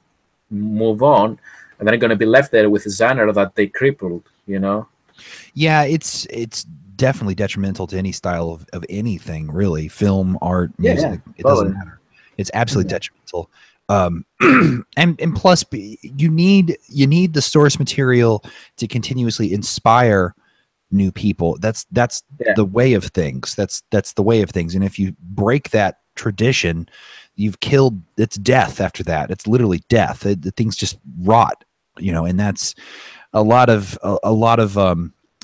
move on, and they're gonna be left there with a genre that they crippled. You know? Yeah, it's definitely detrimental to any style of anything, really. Film, art, music. It doesn't matter. It's absolutely detrimental. And plus, you need the source material to continuously inspire new people. That's the way of things. That's the way of things. And if you break that tradition, you've killed. It's death after that. It's literally death. The things just rot. You know, and that's a lot of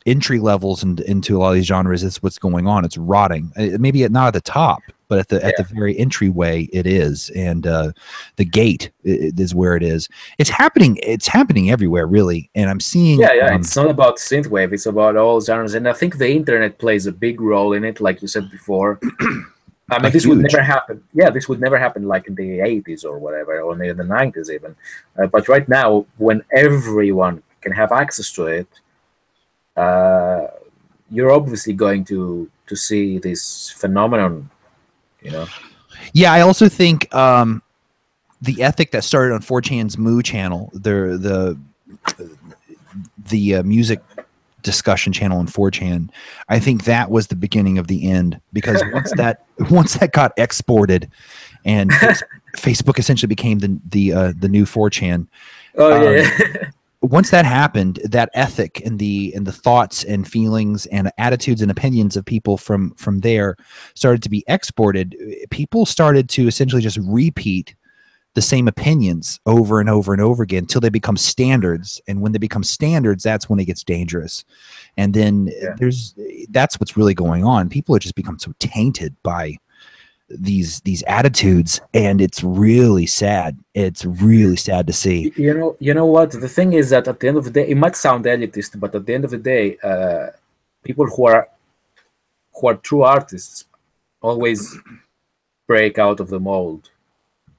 entry levels into a lot of these genres. Is what's going on. It's rotting. Maybe not at the top, but at the very entryway it is, and the gate is where it is. It's happening everywhere, really. And I'm seeing it's not about synthwave, it's about all genres, and I think the internet plays a big role in it, like you said before. I mean, this would never happen. Yeah, this would never happen like in the 80s or whatever, or in the 90s even. But right now, when everyone can have access to it, you're obviously going to see this phenomenon. You know? Yeah, I also think the ethic that started on 4chan's Moo channel, the music discussion channel on 4chan, I think that was the beginning of the end, because once that got exported, and Facebook essentially became the new 4chan. Oh yeah. Once that happened, that ethic and the thoughts and feelings and attitudes and opinions of people from there started to be exported. People started to essentially just repeat the same opinions over and over and over again until they become standards. And when they become standards, that's when it gets dangerous. And then that's what's really going on. People are just become so tainted by these attitudes, and it's really sad. It's really sad to see. You know what? The thing is that at the end of the day, it might sound elitist, but at the end of the day, people who are true artists always break out of the mold.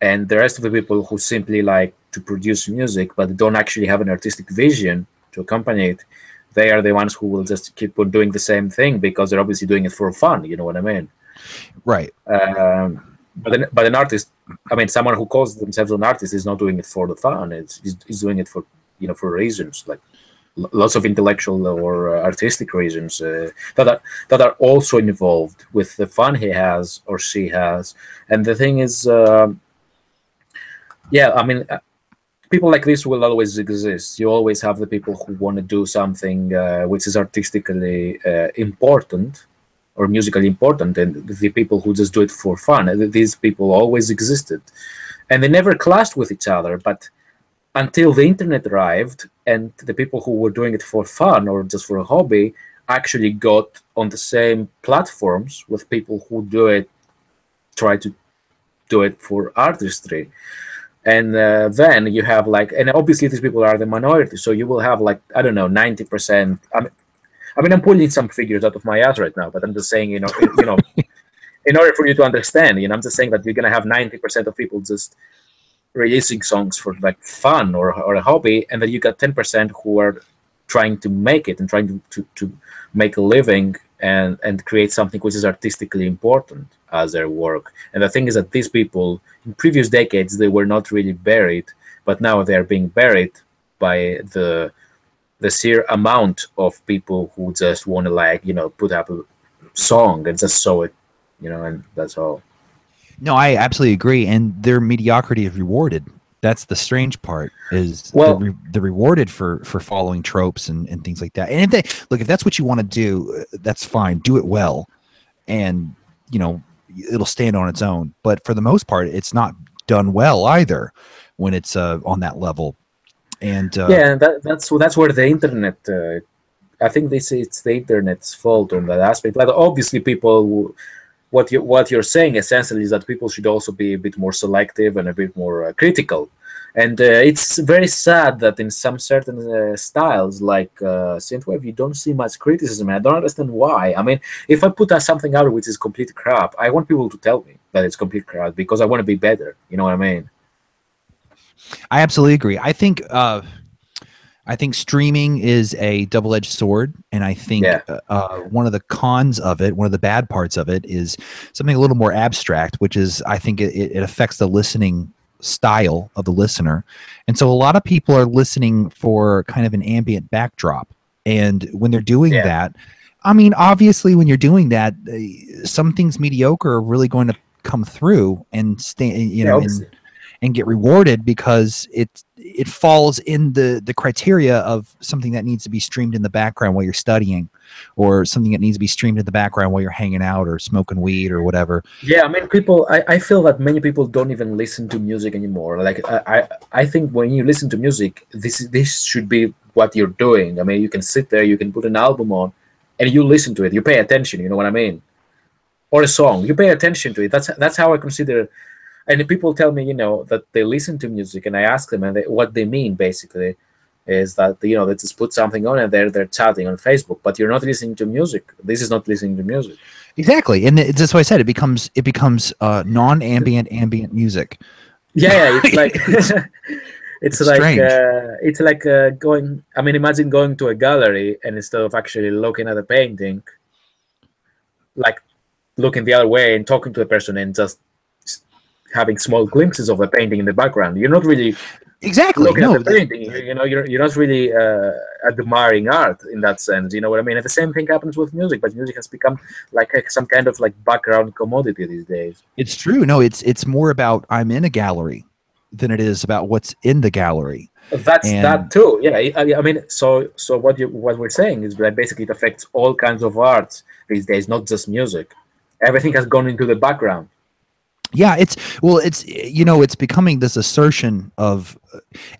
And the rest of the people who simply like to produce music but don't actually have an artistic vision to accompany it, they are the ones who will just keep on doing the same thing because they're obviously doing it for fun. You know what I mean? Right. But an artist, I mean, someone who calls themselves an artist is not doing it for the fun. He's doing it for, you know, for reasons, like lots of intellectual or artistic reasons that are also involved with the fun he has or she has. And the thing is, I mean, people like this will always exist. You always have the people who want to do something which is artistically important or musically important, and the people who just do it for fun. These people always existed, and they never clashed with each other. But until the internet arrived, and the people who were doing it for fun or just for a hobby actually got on the same platforms with people who try to do it for artistry. And then you have like, and obviously these people are the minority, so you will have like, I don't know, 90%. I mean, I'm pulling some figures out of my ass right now, but I'm just saying, in order for you to understand, I'm just saying that you're gonna have 90% of people just releasing songs for like fun or a hobby, and then you got 10% who are trying to make it and trying to make a living and create something which is artistically important as their work. And the thing is that these people in previous decades, they were not really buried, but now they are being buried by the sheer amount of people who just want to, like, you know, put up a song and just show it, you know, and that's all. No, I absolutely agree, and their mediocrity is rewarded. That's the strange part, is well, they're rewarded for following tropes and things like that. And if they look, if that's what you want to do, that's fine. Do it well, and you know, it'll stand on its own. But for the most part, it's not done well either when it's on that level. And yeah, that's where the internet. I think they say it's the internet's fault on that aspect. Like, obviously, people. What you're saying essentially is that people should also be a bit more selective and a bit more critical, and it's very sad that in some certain styles like synthwave, you don't see much criticism. And I don't understand why. I mean, if I put something out which is complete crap, I want people to tell me that it's complete crap because I want to be better. You know what I mean? I absolutely agree. I think streaming is a double-edged sword, and I think one of the cons of it, one of the bad parts of it, is something a little more abstract, which is I think it affects the listening style of the listener. And so a lot of people are listening for kind of an ambient backdrop. And when they're doing that, I mean, obviously when you're doing that, some things mediocre are really going to come through and stay, you know, and get rewarded because it falls in the criteria of something that needs to be streamed in the background while you're studying, or something that needs to be streamed in the background while you're hanging out or smoking weed or whatever. Yeah, I mean, I feel that many people don't even listen to music anymore. Like, I think when you listen to music, this should be what you're doing. I mean, you can sit there, you can put an album on, and you listen to it. You pay attention. You know what I mean? Or a song, you pay attention to it. That's how I consider. And people tell me, you know, that they listen to music, and I ask them, and what they mean basically is that, you know, they just put something on and they're chatting on Facebook, but you're not listening to music. This is not listening to music. Exactly, and that's what I said. It becomes non-ambient ambient music. Yeah, it's like it's like going. I mean, imagine going to a gallery and instead of actually looking at a painting, like looking the other way and talking to a person and just having small glimpses of a painting in the background. You're not really looking at the painting. You know, you're not really admiring art in that sense. You know what I mean? And the same thing happens with music, but music has become like some kind of like background commodity these days. It's true. No, it's more about I'm in a gallery than it is about what's in the gallery. That too. Yeah, I mean, so what we're saying is that basically it affects all kinds of arts these days, not just music. Everything has gone into the background. Yeah, it's you know, it's becoming this assertion of,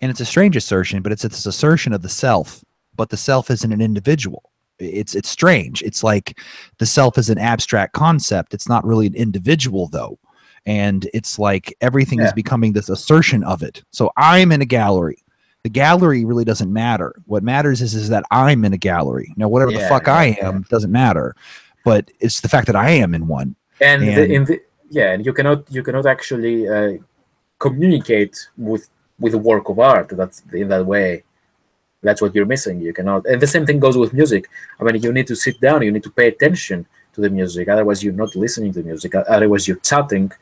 and it's a strange assertion, but it's this assertion of the self, but the self isn't an individual. It's strange. It's like the self is an abstract concept. It's not really an individual though. And it's like everything is becoming this assertion of it. So I'm in a gallery. The gallery really doesn't matter. What matters is that I'm in a gallery. Now, whatever the fuck I am doesn't matter, but it's the fact that I am in one. And you cannot actually communicate with a work of art. That's in that way. That's what you're missing. You cannot. And the same thing goes with music. I mean, you need to sit down. You need to pay attention to the music. Otherwise, you're not listening to music. Otherwise, you're chatting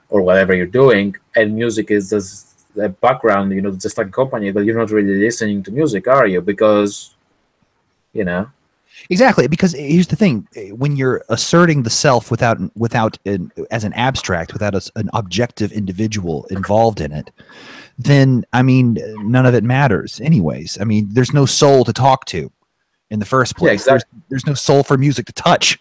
or whatever you're doing. And music is just a background. You know, just like company, but you're not really listening to music, are you? Because, you know. Exactly, because here's the thing: when you're asserting the self without as an abstract, without an objective individual involved in it, then I mean, none of it matters, anyways. I mean, there's no soul to talk to in the first place. Yeah, exactly. There's no soul for music to touch.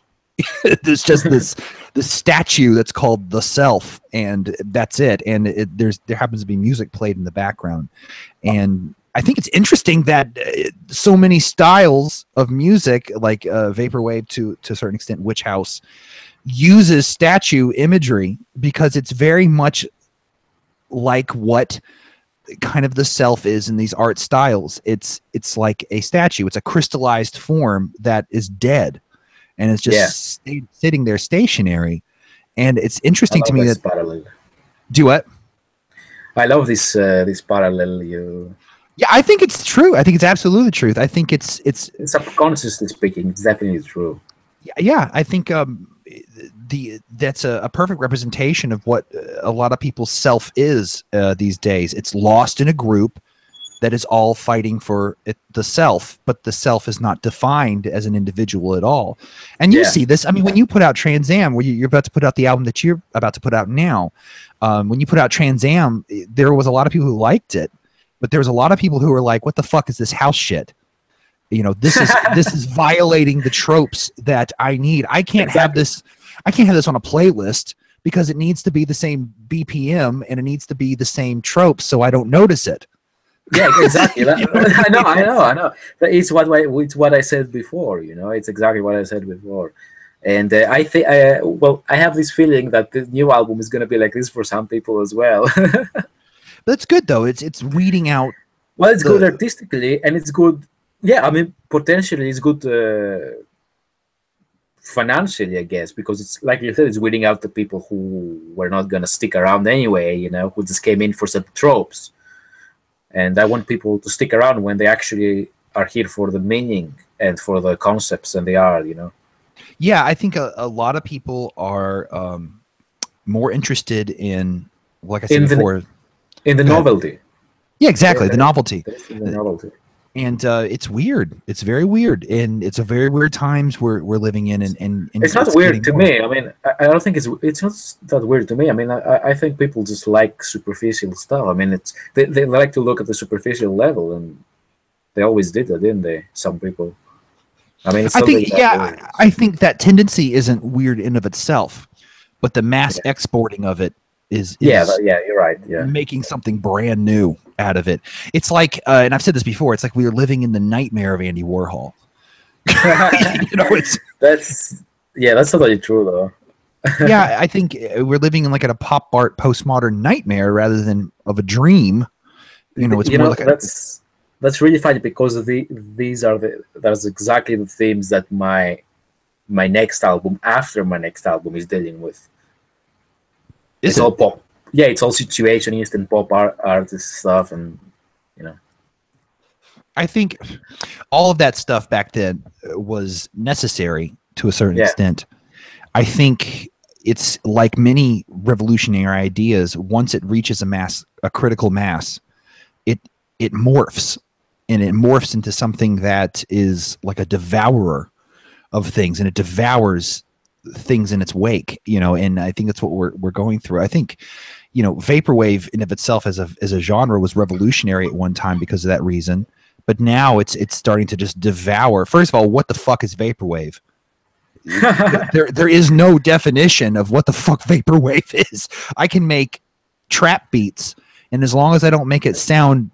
There's just this statue that's called the self, and that's it. And there happens to be music played in the background, and I think it's interesting that so many styles of music, like vaporwave to a certain extent, Witch House, uses statue imagery because it's very much like what kind of the self is in these art styles. It's like a statue. It's a crystallized form that is dead, and it's just sitting there stationary. And it's interesting to me that parallel. Do what? I love this parallel you Yeah, I think it's true. I think it's absolutely the truth. I think it's subconsciously speaking, it's definitely true. Yeah, I think that's a perfect representation of what a lot of people's self is these days. It's lost in a group that is all fighting for the self, but the self is not defined as an individual at all. And you see this. I mean, when you put out Trans Am, where you're about to put out the album that you're about to put out now, when you put out Trans Am, there was a lot of people who liked it, but there was a lot of people who were like, "What the fuck is this house shit?" You know, this is violating the tropes that I need. I can't have this. I can't have this on a playlist because it needs to be the same BPM and it needs to be the same tropes, so I don't notice it. Yeah, exactly. I know. It's what I said before. You know, it's exactly what I said before. And I think, well, I have this feeling that the new album is going to be like this for some people as well. That's good though. It's weeding out. Well, it's good artistically, and it's good. Yeah, I mean, potentially it's good financially, I guess, because it's like you said, it's weeding out the people who were not going to stick around anyway. You know, who just came in for some tropes. And I want people to stick around when they actually are here for the meaning and for the concepts and the art, you know? Yeah, I think a lot of people are more interested in, like I said before, in the novelty. Yeah, exactly, the novelty. The novelty. And it's weird. It's very weird, and it's a very weird times we're living in. And it's not weird to me. I mean, I don't think it's not that weird to me. I mean, I think people just like superficial stuff. I mean, they like to look at the superficial level, and they always did that, didn't they? Some people. I mean, I think that tendency isn't weird in of itself, but the mass exporting of it is you're right. Yeah, making something brand new out of it. It's like, and I've said this before, it's like we are living in the nightmare of Andy Warhol. You know, that's totally true though. Yeah, I think we're living in like a pop art postmodern nightmare rather than of a dream. You know, it's more like that's really funny because that's exactly the themes that my next album, after my next album, is dealing with. It's all pop. Yeah, it's all situationist and pop artist stuff, and you know. I think all of that stuff back then was necessary to a certain extent. I think it's like many revolutionary ideas. Once it reaches a critical mass, it morphs, and it morphs into something that is like a devourer of things, and it devours things in its wake, you know. And I think that's what we're going through. I think, you know, vaporwave in of itself as a genre was revolutionary at one time because of that reason, but now it's starting to just devour. First of all, what the fuck is vaporwave? there is no definition of what the fuck vaporwave is. I can make trap beats, and as long as I don't make it sound,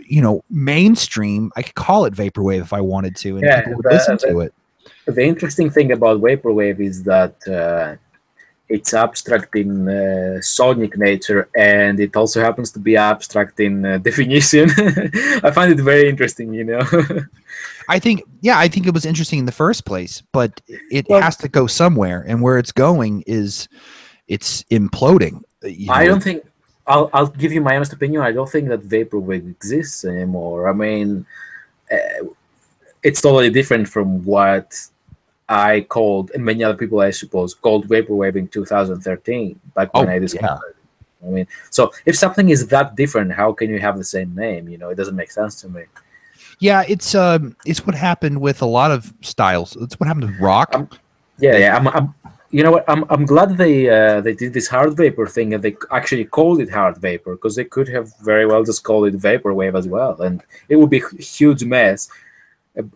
you know, mainstream, I could call it vaporwave if I wanted to, and people would listen to it. The interesting thing about vaporwave is that it's abstract in sonic nature, and it also happens to be abstract in definition. I find it very interesting, you know. I think it was interesting in the first place, but it has to go somewhere, and where it's going is it's imploding. You know? I don't think I'll give you my honest opinion. I don't think that vaporwave exists anymore. I mean, it's totally different from what I called, and many other people, I suppose, called vaporwave in 2013, back when I discovered it. I mean, so if something is that different, how can you have the same name? You know, it doesn't make sense to me. Yeah, it's what happened with a lot of styles. It's what happened with rock. You know what? I'm glad they did this hard vapor thing, and they actually called it hard vapor, because they could have very well just called it vaporwave as well, and it would be a huge mess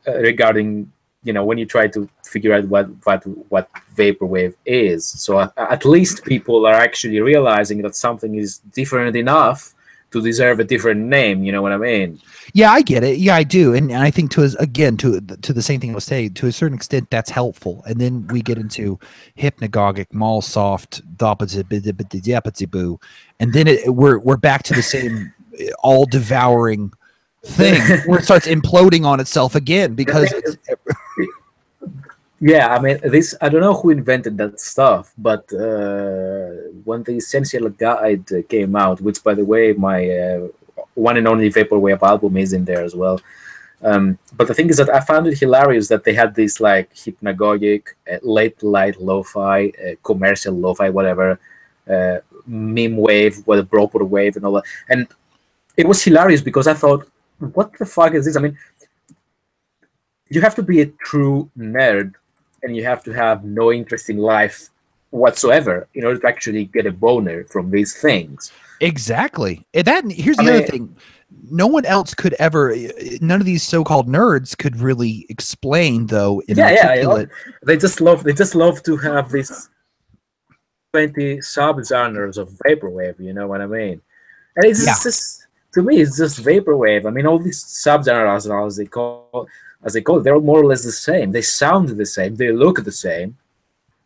regarding, you know, when you try to figure out what vaporwave is. So at least people are actually realizing that something is different enough to deserve a different name. You know what I mean? Yeah, I get it. Yeah, I do. And I think to the same thing I was saying, to a certain extent, that's helpful. And then we get into hypnagogic, mall soft, and then we're back to the same all devouring thing where it starts imploding on itself again, because I mean, this, I don't know who invented that stuff, but when the Essential Guide came out, which, by the way, my one and only vaporwave album is in there as well. But the thing is that I found it hilarious that they had this like hypnagogic, late light lo-fi, commercial lo-fi, whatever, meme wave, vaporwave, and all that. And it was hilarious because I thought, what the fuck is this? I mean, you have to be a true nerd and you have to have no interest in life whatsoever in order to actually get a boner from these things. Exactly. And here's the other thing. No one else could ever, none of these so-called nerds could really explain, though, in articulate. They just love to have these 20 subgenres of vaporwave, you know what I mean? And it's just, to me, it's just vaporwave. I mean, all these subgenres, as they call it, they're more or less the same. They sound the same. They look the same.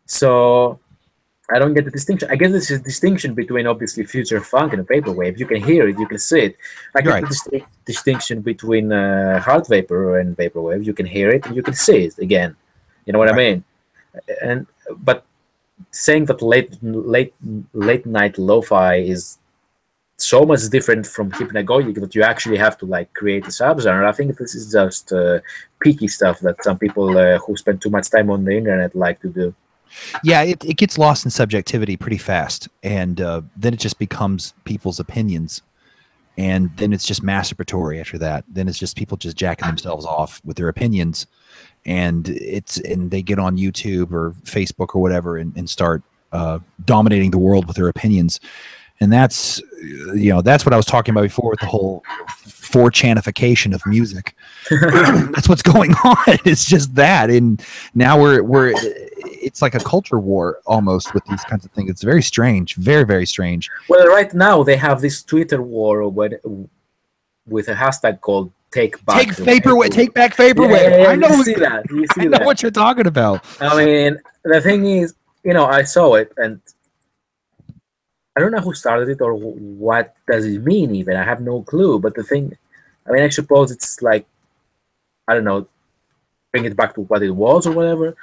So I don't get the distinction. I guess there's a distinction between obviously future funk and vaporwave. You can hear it, you can see it. I get the distinction between hard vapor and vaporwave. You can hear it and you can see it again. You know what I mean? But saying that late night lo-fi is so much different from hypnagogic that you actually have to like create a subgenre. I think this is just peaky stuff that some people who spend too much time on the internet like to do. Yeah, it gets lost in subjectivity pretty fast, and then it just becomes people's opinions, and then it's just masturbatory after that. Then it's just people just jacking themselves off with their opinions, and they get on YouTube or Facebook or whatever and start dominating the world with their opinions. And that's what I was talking about before with the whole 4chanification of music. That's what's going on. It's just that, and now it's like a culture war almost with these kinds of things. It's very strange, very, very strange. Well, right now they have this Twitter war with a hashtag called Take Back Vaporwave. Take Back Vaporwave. Yeah, I know. You see that. I know what you're talking about. I mean, the thing is, I saw it, and I don't know who started it or what does it mean even. I have no clue. But the thing, I suppose it's like, I don't know, bring it back to what it was or whatever.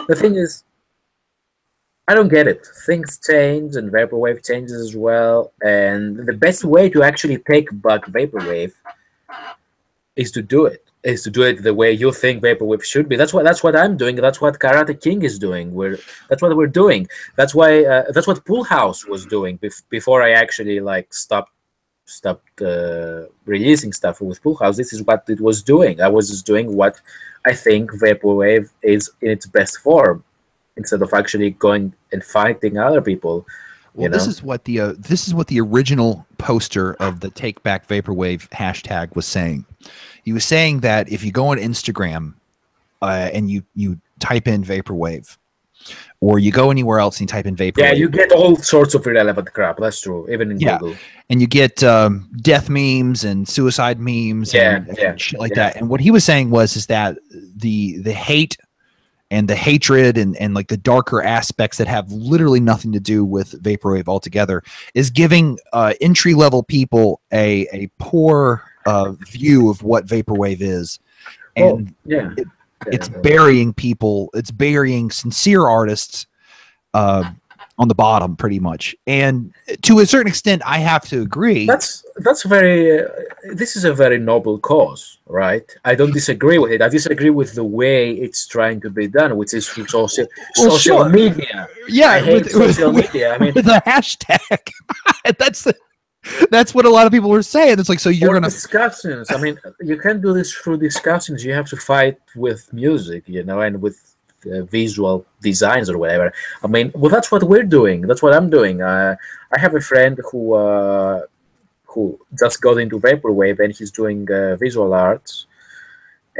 The thing is, I don't get it. Things change and vaporwave changes as well. And the best way to actually take back vaporwave is to do it. Is to do it the way you think vaporwave should be. That's what I'm doing. That's what Karate King is doing. That's what we're doing. That's why that's what Pool House was doing before I actually like stopped releasing stuff with Pool House. This is what it was doing. I was just doing what I think vaporwave is in its best form, instead of actually going and fighting other people. Well, this is what the original poster of the Take Back Vaporwave hashtag was saying. He was saying that if you go on Instagram and you type in vaporwave, or you go anywhere else and you type in vaporwave, yeah, you get all sorts of irrelevant crap. That's true, even in Google. And you get death memes and suicide memes, and shit like that. And what he was saying is that the hate and the hatred and like the darker aspects that have literally nothing to do with vaporwave altogether is giving entry-level people a poor view of what vaporwave is. And it's burying people, it's burying sincere artists on the bottom, pretty much. And to a certain extent, I have to agree. That's very. This is a very noble cause, right? I don't disagree with it. I disagree with the way it's trying to be done, which is through social media. Yeah, I hate social media. I mean, the hashtag. That's what a lot of people were saying. It's like, so you're gonna discussions. I mean, you can't do this through discussions. You have to fight with music, and with visual designs or whatever. I mean, well, that's what we're doing. That's what I'm doing. I have a friend who just got into vaporwave, and he's doing visual arts.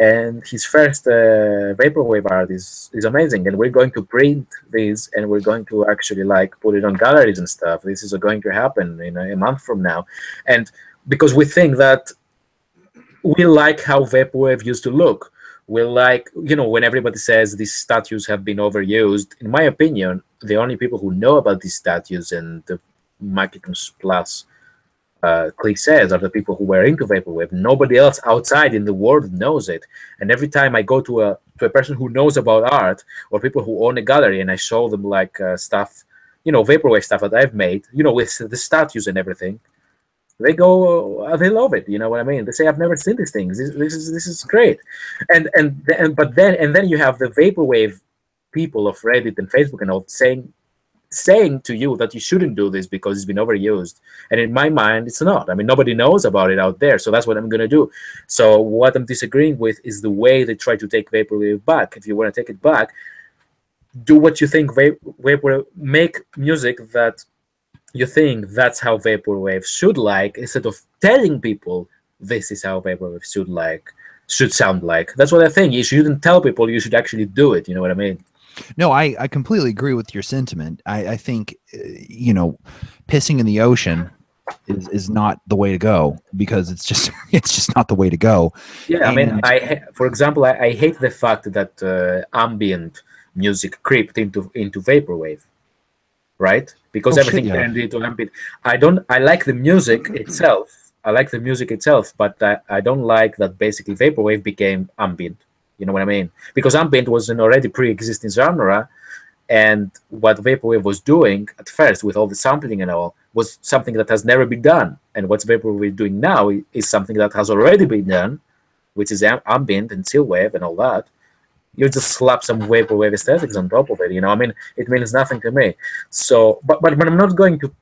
And his first vaporwave art is amazing. And we're going to print these, and we're going to actually like put it on galleries and stuff. This is going to happen in a month from now. And because we think that we like how vaporwave used to look. We like, when everybody says these statues have been overused, in my opinion, the only people who know about these statues and the marketing plus cliches are the people who were into vaporwave. Nobody else outside in the world knows it. And every time I go to a person who knows about art, or people who own a gallery, and I show them like stuff, vaporwave stuff that I've made, with the statues and everything, They go, they love it. You know what I mean? They say, "I've never seen these things. This is great," and then you have the vaporwave people of Reddit and Facebook and all saying to you that you shouldn't do this because it's been overused. And in my mind, it's not. I mean, nobody knows about it out there, so that's what I'm going to do. So what I'm disagreeing with is the way they try to take vaporwave back. If you want to take it back, do what you think vaporwave, make music that you think that's how vaporwave should like, instead of telling people this is how vaporwave should sound like. That's what I think. You shouldn't tell people, you should actually do it. You know what I mean? No, I completely agree with your sentiment. I think, pissing in the ocean is not the way to go, because it's just not the way to go. Yeah, I mean, for example, I hate the fact that ambient music creeped into vaporwave, right? Because everything turned into ambient. I like the music itself. But I don't like that basically vaporwave became ambient. You know what I mean? Because ambient was an already pre-existing genre, and what vaporwave was doing at first with all the sampling and all was something that has never been done. And what vaporwave is doing now is something that has already been done, which is ambient and chillwave and all that. You just slap some vaporwave aesthetics on top of it. You know, I mean, it means nothing to me. So, but I'm not going to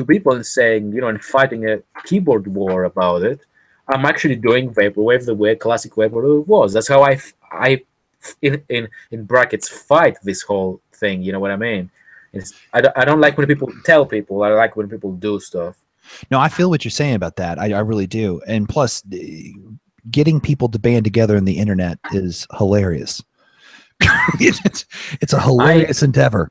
people and saying, and fighting a keyboard war about it. I'm actually doing vaporwave the way classic vaporwave was. That's how I in brackets fight this whole thing. You know what I mean? I don't like when people tell people. I like when people do stuff. No, I feel what you're saying about that. I really do. And plus, getting people to band together on the internet is hilarious. It's a hilarious endeavor.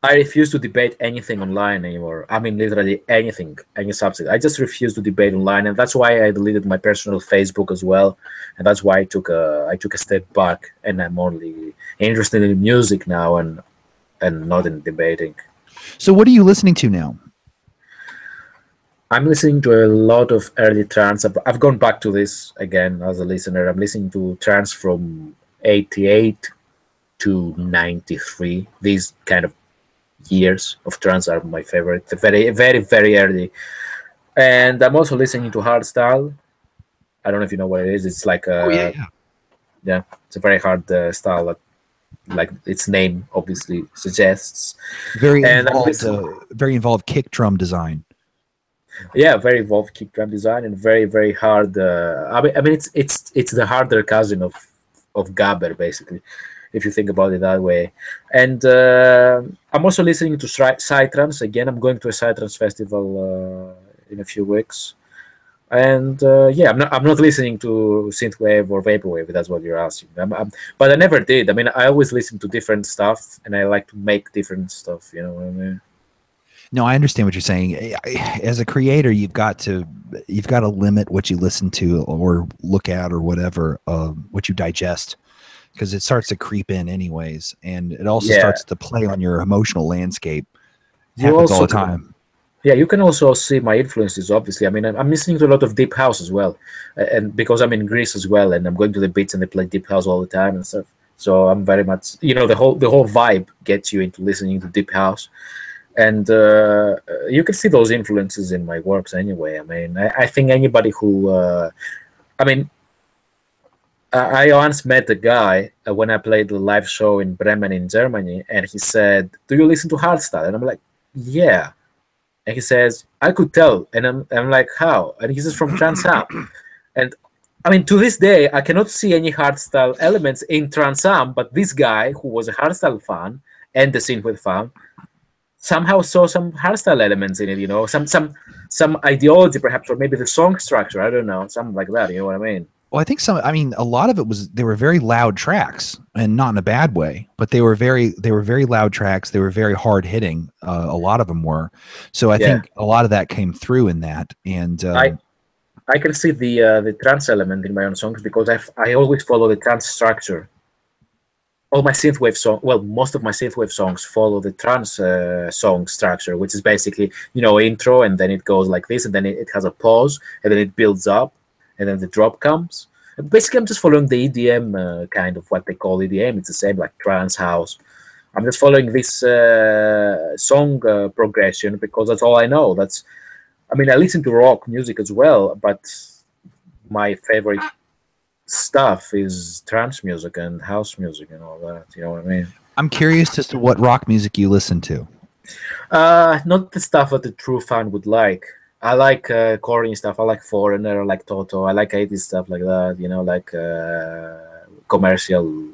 I refuse to debate anything online anymore. I mean, literally anything, any subject. I just refuse to debate online, and that's why I deleted my personal Facebook as well. And that's why I took a step back, and I'm only interested in music now and not in debating. So, what are you listening to now? I'm listening to a lot of early trance. I've gone back to this again as a listener. I'm listening to trance from 88 to 93. These kind of years of trance are my favorite. Very, very, very early. And I'm also listening to hardstyle. I don't know if you know what it is. It's like yeah, it's a very hard style that, like its name obviously suggests. Very involved kick drum design. Yeah, very involved kick drum design and very, very hard. I mean, it's the harder cousin of gabber, basically, if you think about it that way. And I'm also listening to psytrance. Again, I'm going to a psytrance festival in a few weeks. And yeah, I'm not listening to synthwave or vaporwave. That's what you're asking. But I never did. I mean, I always listen to different stuff, and I like to make different stuff. You know what I mean? No, I understand what you're saying. As a creator, you've got to limit what you listen to or look at or whatever, what you digest, because it starts to creep in anyways, and it also starts to play on your emotional landscape. Happens all the time. Yeah, you can also see my influences, obviously. I mean, I'm listening to a lot of deep house as well, and because I'm in Greece as well, and I'm going to the beach and they play deep house all the time and stuff. So I'm very much, the whole vibe gets you into listening to deep house, and you can see those influences in my works anyway. I mean, I think anybody who, I once met a guy when I played the live show in Bremen in Germany, and he said, "Do you listen to hardstyle?" And I'm like, "Yeah." And he says, "I could tell." And I'm like, "How?" And he says, "From Trans Am." And I mean, to this day, I cannot see any hardstyle elements in Trans Am, but this guy, who was a hardstyle fan and the synthwave fan, somehow saw some hardstyle elements in it, some ideology perhaps, or maybe the song structure, I don't know, something like that, you know what I mean? Well, I think a lot of it was, they were very loud tracks, and not in a bad way, but they were very loud tracks. They were very hard hitting. A lot of them were. So I think a lot of that came through in that. And I can see the trance element in my own songs, because I always follow the trance structure. All my synthwave most of my synthwave songs follow the trance song structure, which is basically, intro, and then it goes like this, and then it has a pause, and then it builds up, and then the drop comes. And basically, I'm just following the EDM kind of what they call EDM. It's the same like trance house. I'm just following this song progression, because that's all I know. I mean, I listen to rock music as well, but my favorite stuff is trance music and house music and all that. You know what I mean? I'm curious as to what rock music you listen to. Not the stuff that the true fan would like. I like corny stuff. I like Foreigner, I like Toto. I like 80s stuff like that. You know, like commercial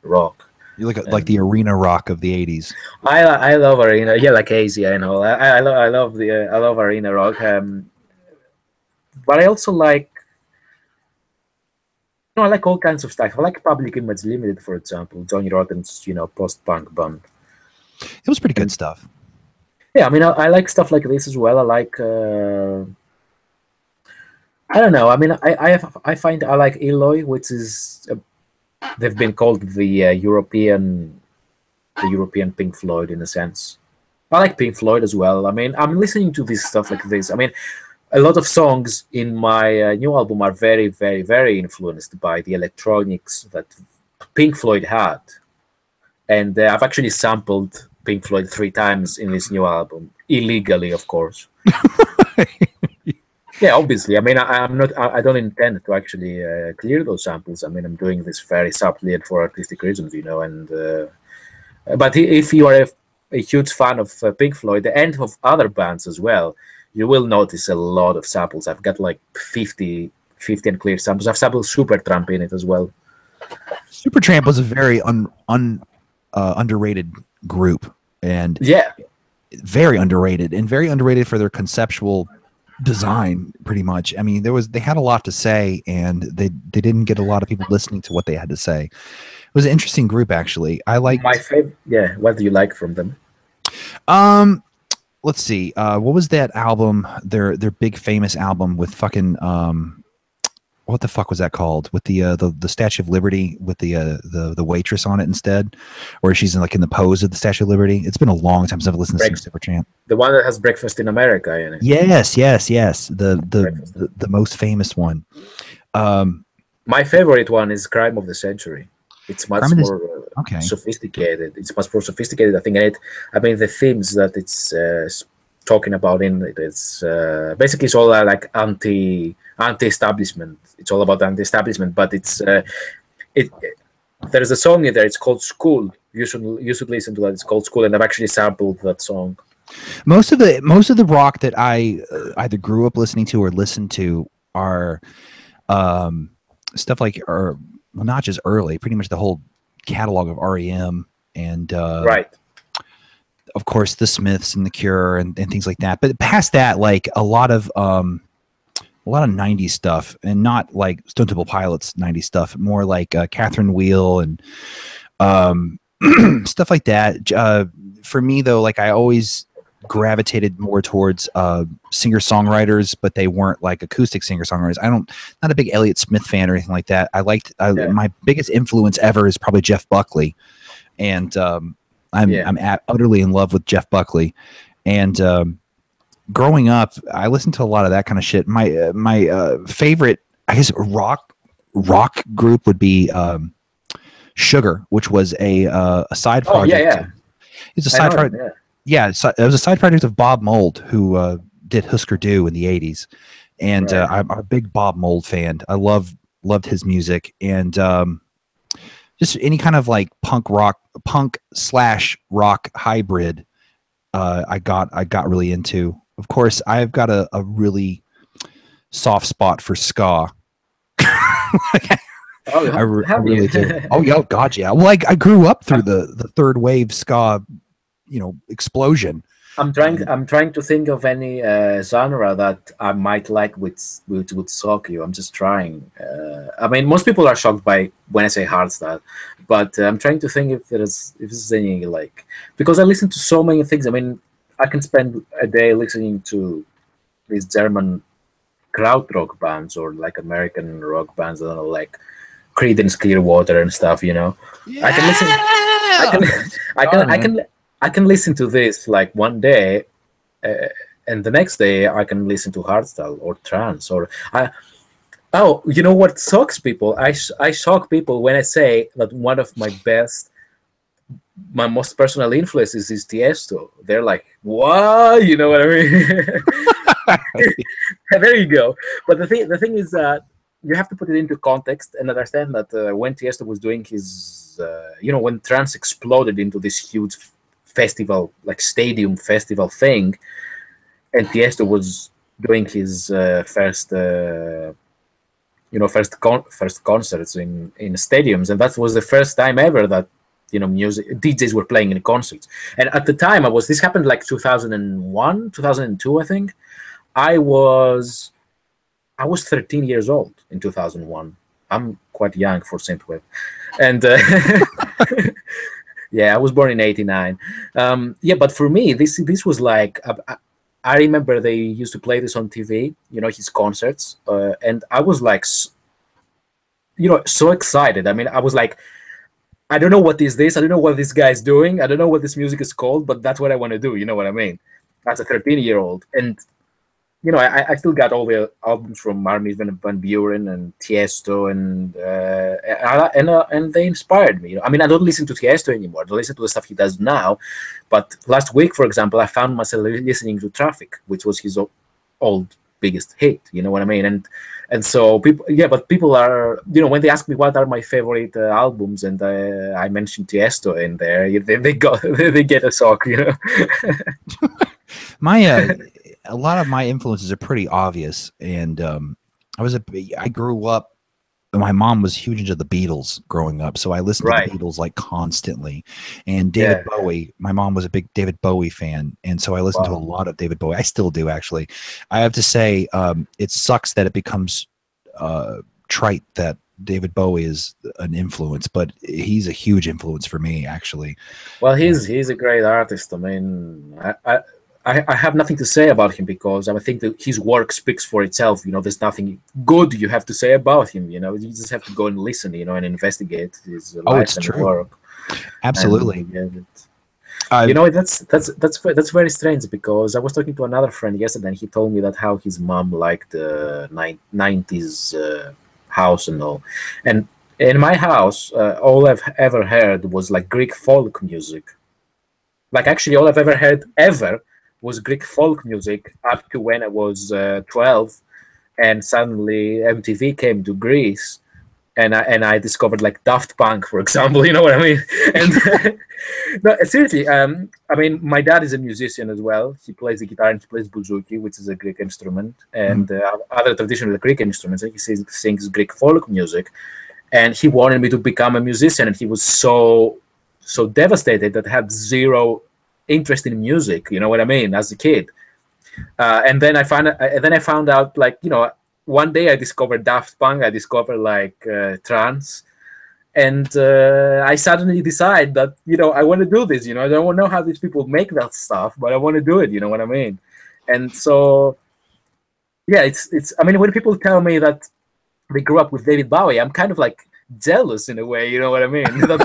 rock. You look at like the arena rock of the '80s. I love arena. Yeah, like Hazy. I know. I love I love arena rock. But I also like. I like all kinds of stuff. I like Public Image Limited, for example. Johnny Rotten's, post-punk band. It was pretty good stuff. Yeah, I mean, I like stuff like this as well. I like. I don't know. I mean, I find I like Eloy, which is they've been called the European Pink Floyd in a sense. I like Pink Floyd as well. I mean, I'm listening to this stuff like this. I mean, a lot of songs in my new album are very, very, very influenced by the electronics that Pink Floyd had. And I've actually sampled Pink Floyd 3 times in this new album, illegally, of course. Yeah, obviously. I mean, I don't intend to actually clear those samples. I mean, I'm doing this very subtly and for artistic reasons, And but if you are a huge fan of Pink Floyd and of other bands as well, you will notice a lot of samples. I've got like 50 uncleared samples. I've sampled Supertramp in it as well. Supertramp was a very underrated group, and yeah, very underrated for their conceptual design. Pretty much. I mean, they had a lot to say, and they didn't get a lot of people listening to what they had to say. It was an interesting group, actually. I like my favorite. Yeah, what do you like from them? Let's see. What was that album? Their big famous album with fucking what the fuck was that called? With the Statue of Liberty with the waitress on it instead, or she's in the pose of the Statue of Liberty. It's been a long time since I've listened to Supertramp. The one that has Breakfast in America in it. Yes. The most famous one. My favorite one is Crime of the Century. It's much more sophisticated. It's much more sophisticated. I think the themes that it's talking about in it, it's basically it's all like anti-establishment. It's all about anti-establishment, but it's there's a song in there. It's called School. You should listen to that. It's called School, and I've actually sampled that song. Most of the rock that I either grew up listening to or listened to are stuff like well, not just early, pretty much the whole catalog of REM and right, of course, the Smiths and the Cure and things like that. But past that, like a lot of 90s stuff, and not like Stone Temple Pilots 90s stuff, more like Catherine Wheel and stuff like that. For me, though, like I always gravitated more towards singer-songwriters, but they weren't like acoustic singer-songwriters. Not a big Elliott Smith fan or anything like that. My biggest influence ever is probably Jeff Buckley, and I'm utterly in love with Jeff Buckley. And growing up, I listened to a lot of that kind of shit. My favorite, I guess, rock group would be Sugar, which was a side project. It's a side project. Yeah, so it was a side project of Bob Mould, who did Husker Du in the '80s, and I'm a big Bob Mould fan. I loved his music, and just any kind of like punk / rock hybrid. I got really into. Of course, I've got a really soft spot for ska. I really do. Oh yeah, God, yeah. Well, I grew up through the third wave ska, explosion. I'm trying to think of any genre that I might like which would shock you. I'm just trying. I mean, most people are shocked by when I say hardstyle, but I'm trying to think if there's any like, because I listen to so many things. I mean, I can spend a day listening to these German krautrock bands or like American rock bands. I don't know, like Creedence Clearwater and stuff. Yeah! I can listen to this like one day, and the next day I can listen to hardstyle or trance or. You know what shocks people? I shock people when I say that one of my most personal influences is Tiesto. They're like, "What?" You know what I mean? There you go. But the thing is that you have to put it into context and understand that when Tiesto was doing his, when trance exploded into this huge festival, like stadium festival thing, and Tiesto was doing his first concerts in stadiums, and that was the first time ever that music DJs were playing in concerts. And at the time, this happened like 2001, 2002, I think. I was 13 years old in 2001. I'm quite young for synthwave, and yeah, I was born in '89. But for me, this was like. I remember they used to play this on TV, his concerts, and I was like, so excited. I mean, I was like, I don't know what is this. I don't know what this guy is doing. I don't know what this music is called, but that's what I want to do. You know what I mean? As a 13-year-old, and I still got all the albums from Armin van Buuren and Tiesto, and they inspired me. I mean, I don't listen to Tiesto anymore. I don't listen to the stuff he does now. But last week, for example, I found myself listening to Traffic, which was his old biggest hit. You know what I mean? And so people are, when they ask me what are my favorite albums, and I mentioned Tiesto in there, they get a shock. A lot of my influences are pretty obvious, and I grew up. My mom was huge into the Beatles growing up, so I listened to the Beatles like constantly. And David Bowie, my mom was a big David Bowie fan, and so I listened to a lot of David Bowie. I still do, actually. I have to say, it sucks that it becomes trite that David Bowie is an influence, but he's a huge influence for me, actually. Well, he's a great artist. I mean, I have nothing to say about him because I think that his work speaks for itself. There's nothing good you have to say about him. You just have to go and listen, and investigate his life and work. Absolutely. And, that's very strange because I was talking to another friend yesterday, and he told me that how his mom liked the 90s house and all. And in my house, all I've ever heard was like Greek folk music. Like actually, all I've ever heard was Greek folk music up to when I was 12, and suddenly MTV came to Greece, and I discovered like Daft Punk, for example. You know what I mean? And no, seriously, I mean, my dad is a musician as well. He plays the guitar and he plays bouzouki, which is a Greek instrument, and other traditional Greek instruments. And he sings Greek folk music, and he wanted me to become a musician, and he was so devastated that I had zero interest in music, you know what I mean, as a kid. And then I found out, like, one day I discovered Daft Punk, I discovered like trance, and I suddenly decide that I want to do this. I don't know how these people make that stuff, but I want to do it. You know what I mean? And so yeah, it's. I mean, when people tell me that they grew up with David Bowie, I'm kind of like jealous in a way, you know what I mean? That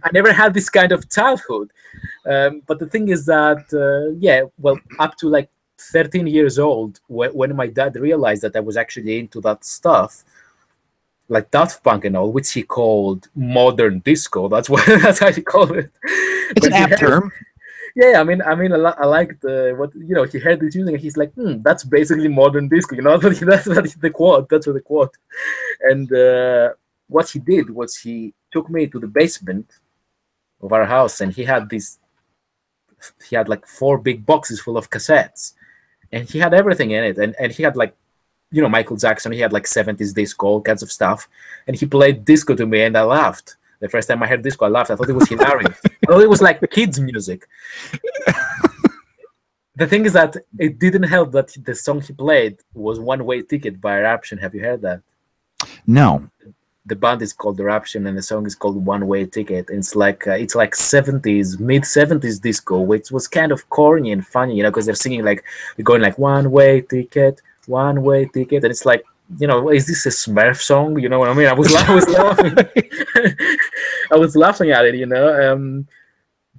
I never had this kind of childhood. But the thing is that up to like 13 years old, when my dad realized that I was actually into that stuff, like Daft Punk and all, which he called modern disco. That's how he called it. It's an apt term. Yeah, I mean, I liked what he heard this music, and he's like, that's basically modern disco. That's the quote. That's the quote. And what he did was he took me to the basement of our house, and he had like 4 big boxes full of cassettes, and he had everything in it, and he had like Michael Jackson, he had like 70s disco, all kinds of stuff, and he played disco to me, and I laughed. The first time I heard disco, I laughed. I thought it was hilarious. I thought it was like kids music. The thing is that it didn't help that the song he played was One Way Ticket by Eruption. Have you heard that? No. The band is called Eruption, and the song is called One Way Ticket. And it's like 70s, mid-70s disco, which was kind of corny and funny, because they're singing like, they're going like, one way ticket, and it's like, is this a Smurf song? You know what I mean? I was laughing. I was laughing at it,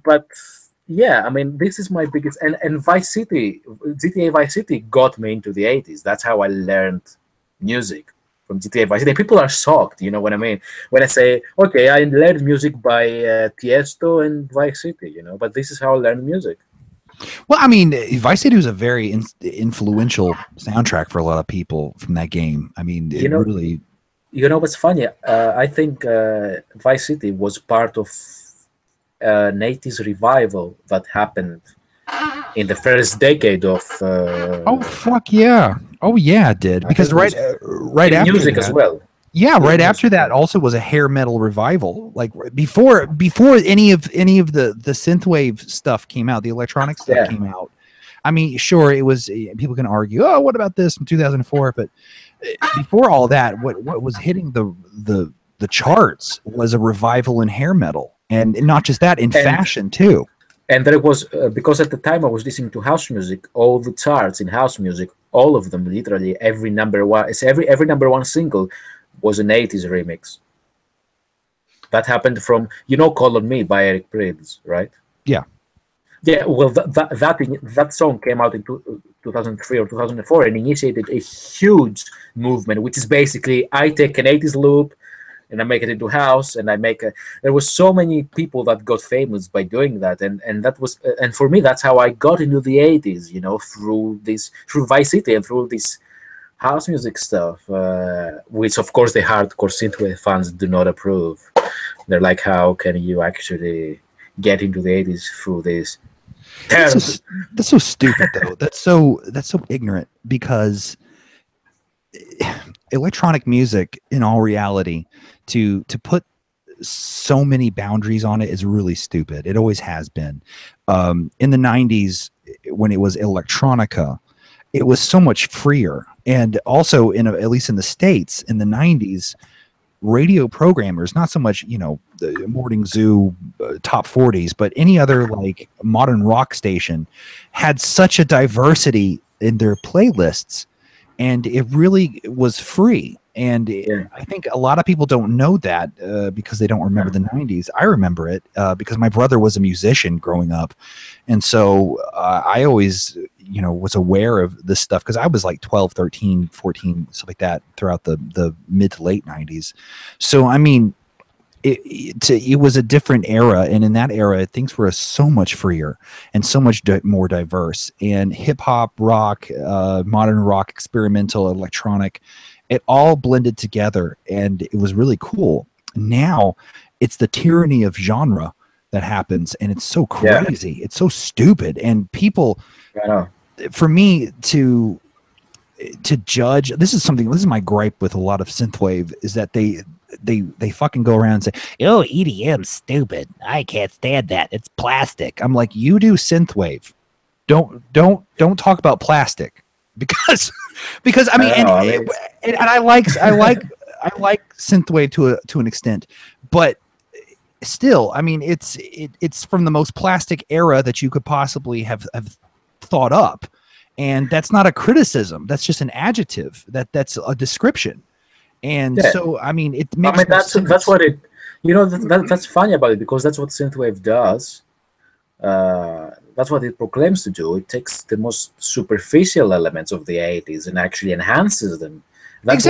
but yeah, I mean, this is my biggest, and Vice City, GTA Vice City got me into the 80s. That's how I learned music, from GTA Vice City. People are shocked, you know what I mean? When I say, okay, I learned music by Tiesto and Vice City, but this is how I learned music. Well, I mean, Vice City was a very influential soundtrack for a lot of people from that game. I mean, it really. You know what's funny? I think Vice City was part of an 80s revival that happened in the first decade of. Oh fuck yeah! Oh yeah, it did, because right after music that, as well. Yeah, right after that also was a hair metal revival. Like before any of the synthwave stuff came out, the electronic stuff came out. I mean, sure, it was, people can argue, oh, what about this in 2004? But before all that, what was hitting the charts was a revival in hair metal, and not just that, in fashion too. And there was because at the time I was listening to house music, all the charts in house music, all of them, literally every number one single was an 80s remix. That happened from, Call on Me by Eric Prydz, right? Yeah. Yeah, well, that song came out in 2003 or 2004 and initiated a huge movement, which is basically, I take an 80s loop and I make it into house, and there was so many people that got famous by doing that, and that was, and for me, that's how I got into the 80s, through Vice City and through this house music stuff, which of course the hardcore synthwave fans do not approve. They're like, how can you actually get into the 80s through this? That's so stupid though. That's so ignorant, because electronic music, in all reality, to put so many boundaries on it is really stupid. It always has been. In the 90s, when it was electronica, it was so much freer. And also, at least in the States, in the 90s, radio programmers, not so much, the Morning Zoo top 40s, but any other like modern rock station, had such a diversity in their playlists, and it really was free. And I think a lot of people don't know that because they don't remember the 90s. I remember it because my brother was a musician growing up. And so I always, was aware of this stuff because I was like 12, 13, 14, stuff like that throughout the mid to late 90s. So, I mean, it was a different era. And in that era, things were so much freer and so much more diverse. And hip hop, rock, modern rock, experimental, electronic, it all blended together, and it was really cool. Now it's the tyranny of genre that happens, and it's so crazy. Yeah. It's so stupid. And people, for me to judge, this is my gripe with a lot of synthwave, is that they fucking go around and say, oh, EDM's stupid. I can't stand that. It's plastic. I'm like, you do synthwave. Don't talk about plastic. Because I mean, and I like synthwave to an extent, but still, I mean, it's from the most plastic era that you could possibly have thought up, and that's not a criticism. That's just an adjective. That's a description. And so, I mean, it makes. I mean, that's what it. That's funny about it, because that's what synthwave does. That's what it proclaims to do. It takes the most superficial elements of the 80s and actually enhances them. That's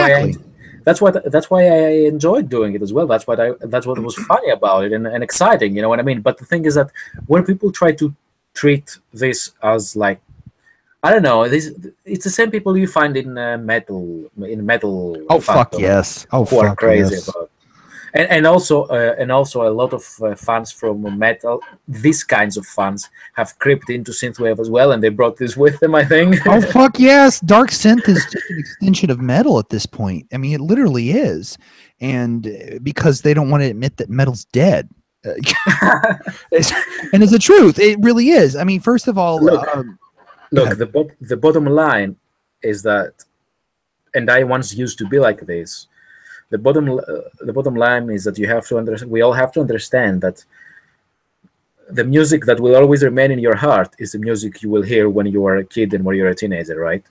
why I enjoyed doing it as well. That's what was funny about it and exciting. You know what I mean? But the thing is that when people try to treat this as like, I don't know, it's the same people you find in metal. Oh fuck yes! Oh who fuck are crazy yes. about. And also a lot of fans from metal, these kinds of fans, have crept into synthwave as well, and they brought this with them, I think. Oh fuck yes! Dark synth is just an extension of metal at this point. I mean, it literally is, and because they don't want to admit that metal's dead, and it's the truth. It really is. I mean, first of all, look, the bottom line is that, and I once used to be like this. The bottom line is that we all have to understand that the music that will always remain in your heart is the music you will hear when you are a kid and when you're a teenager, right?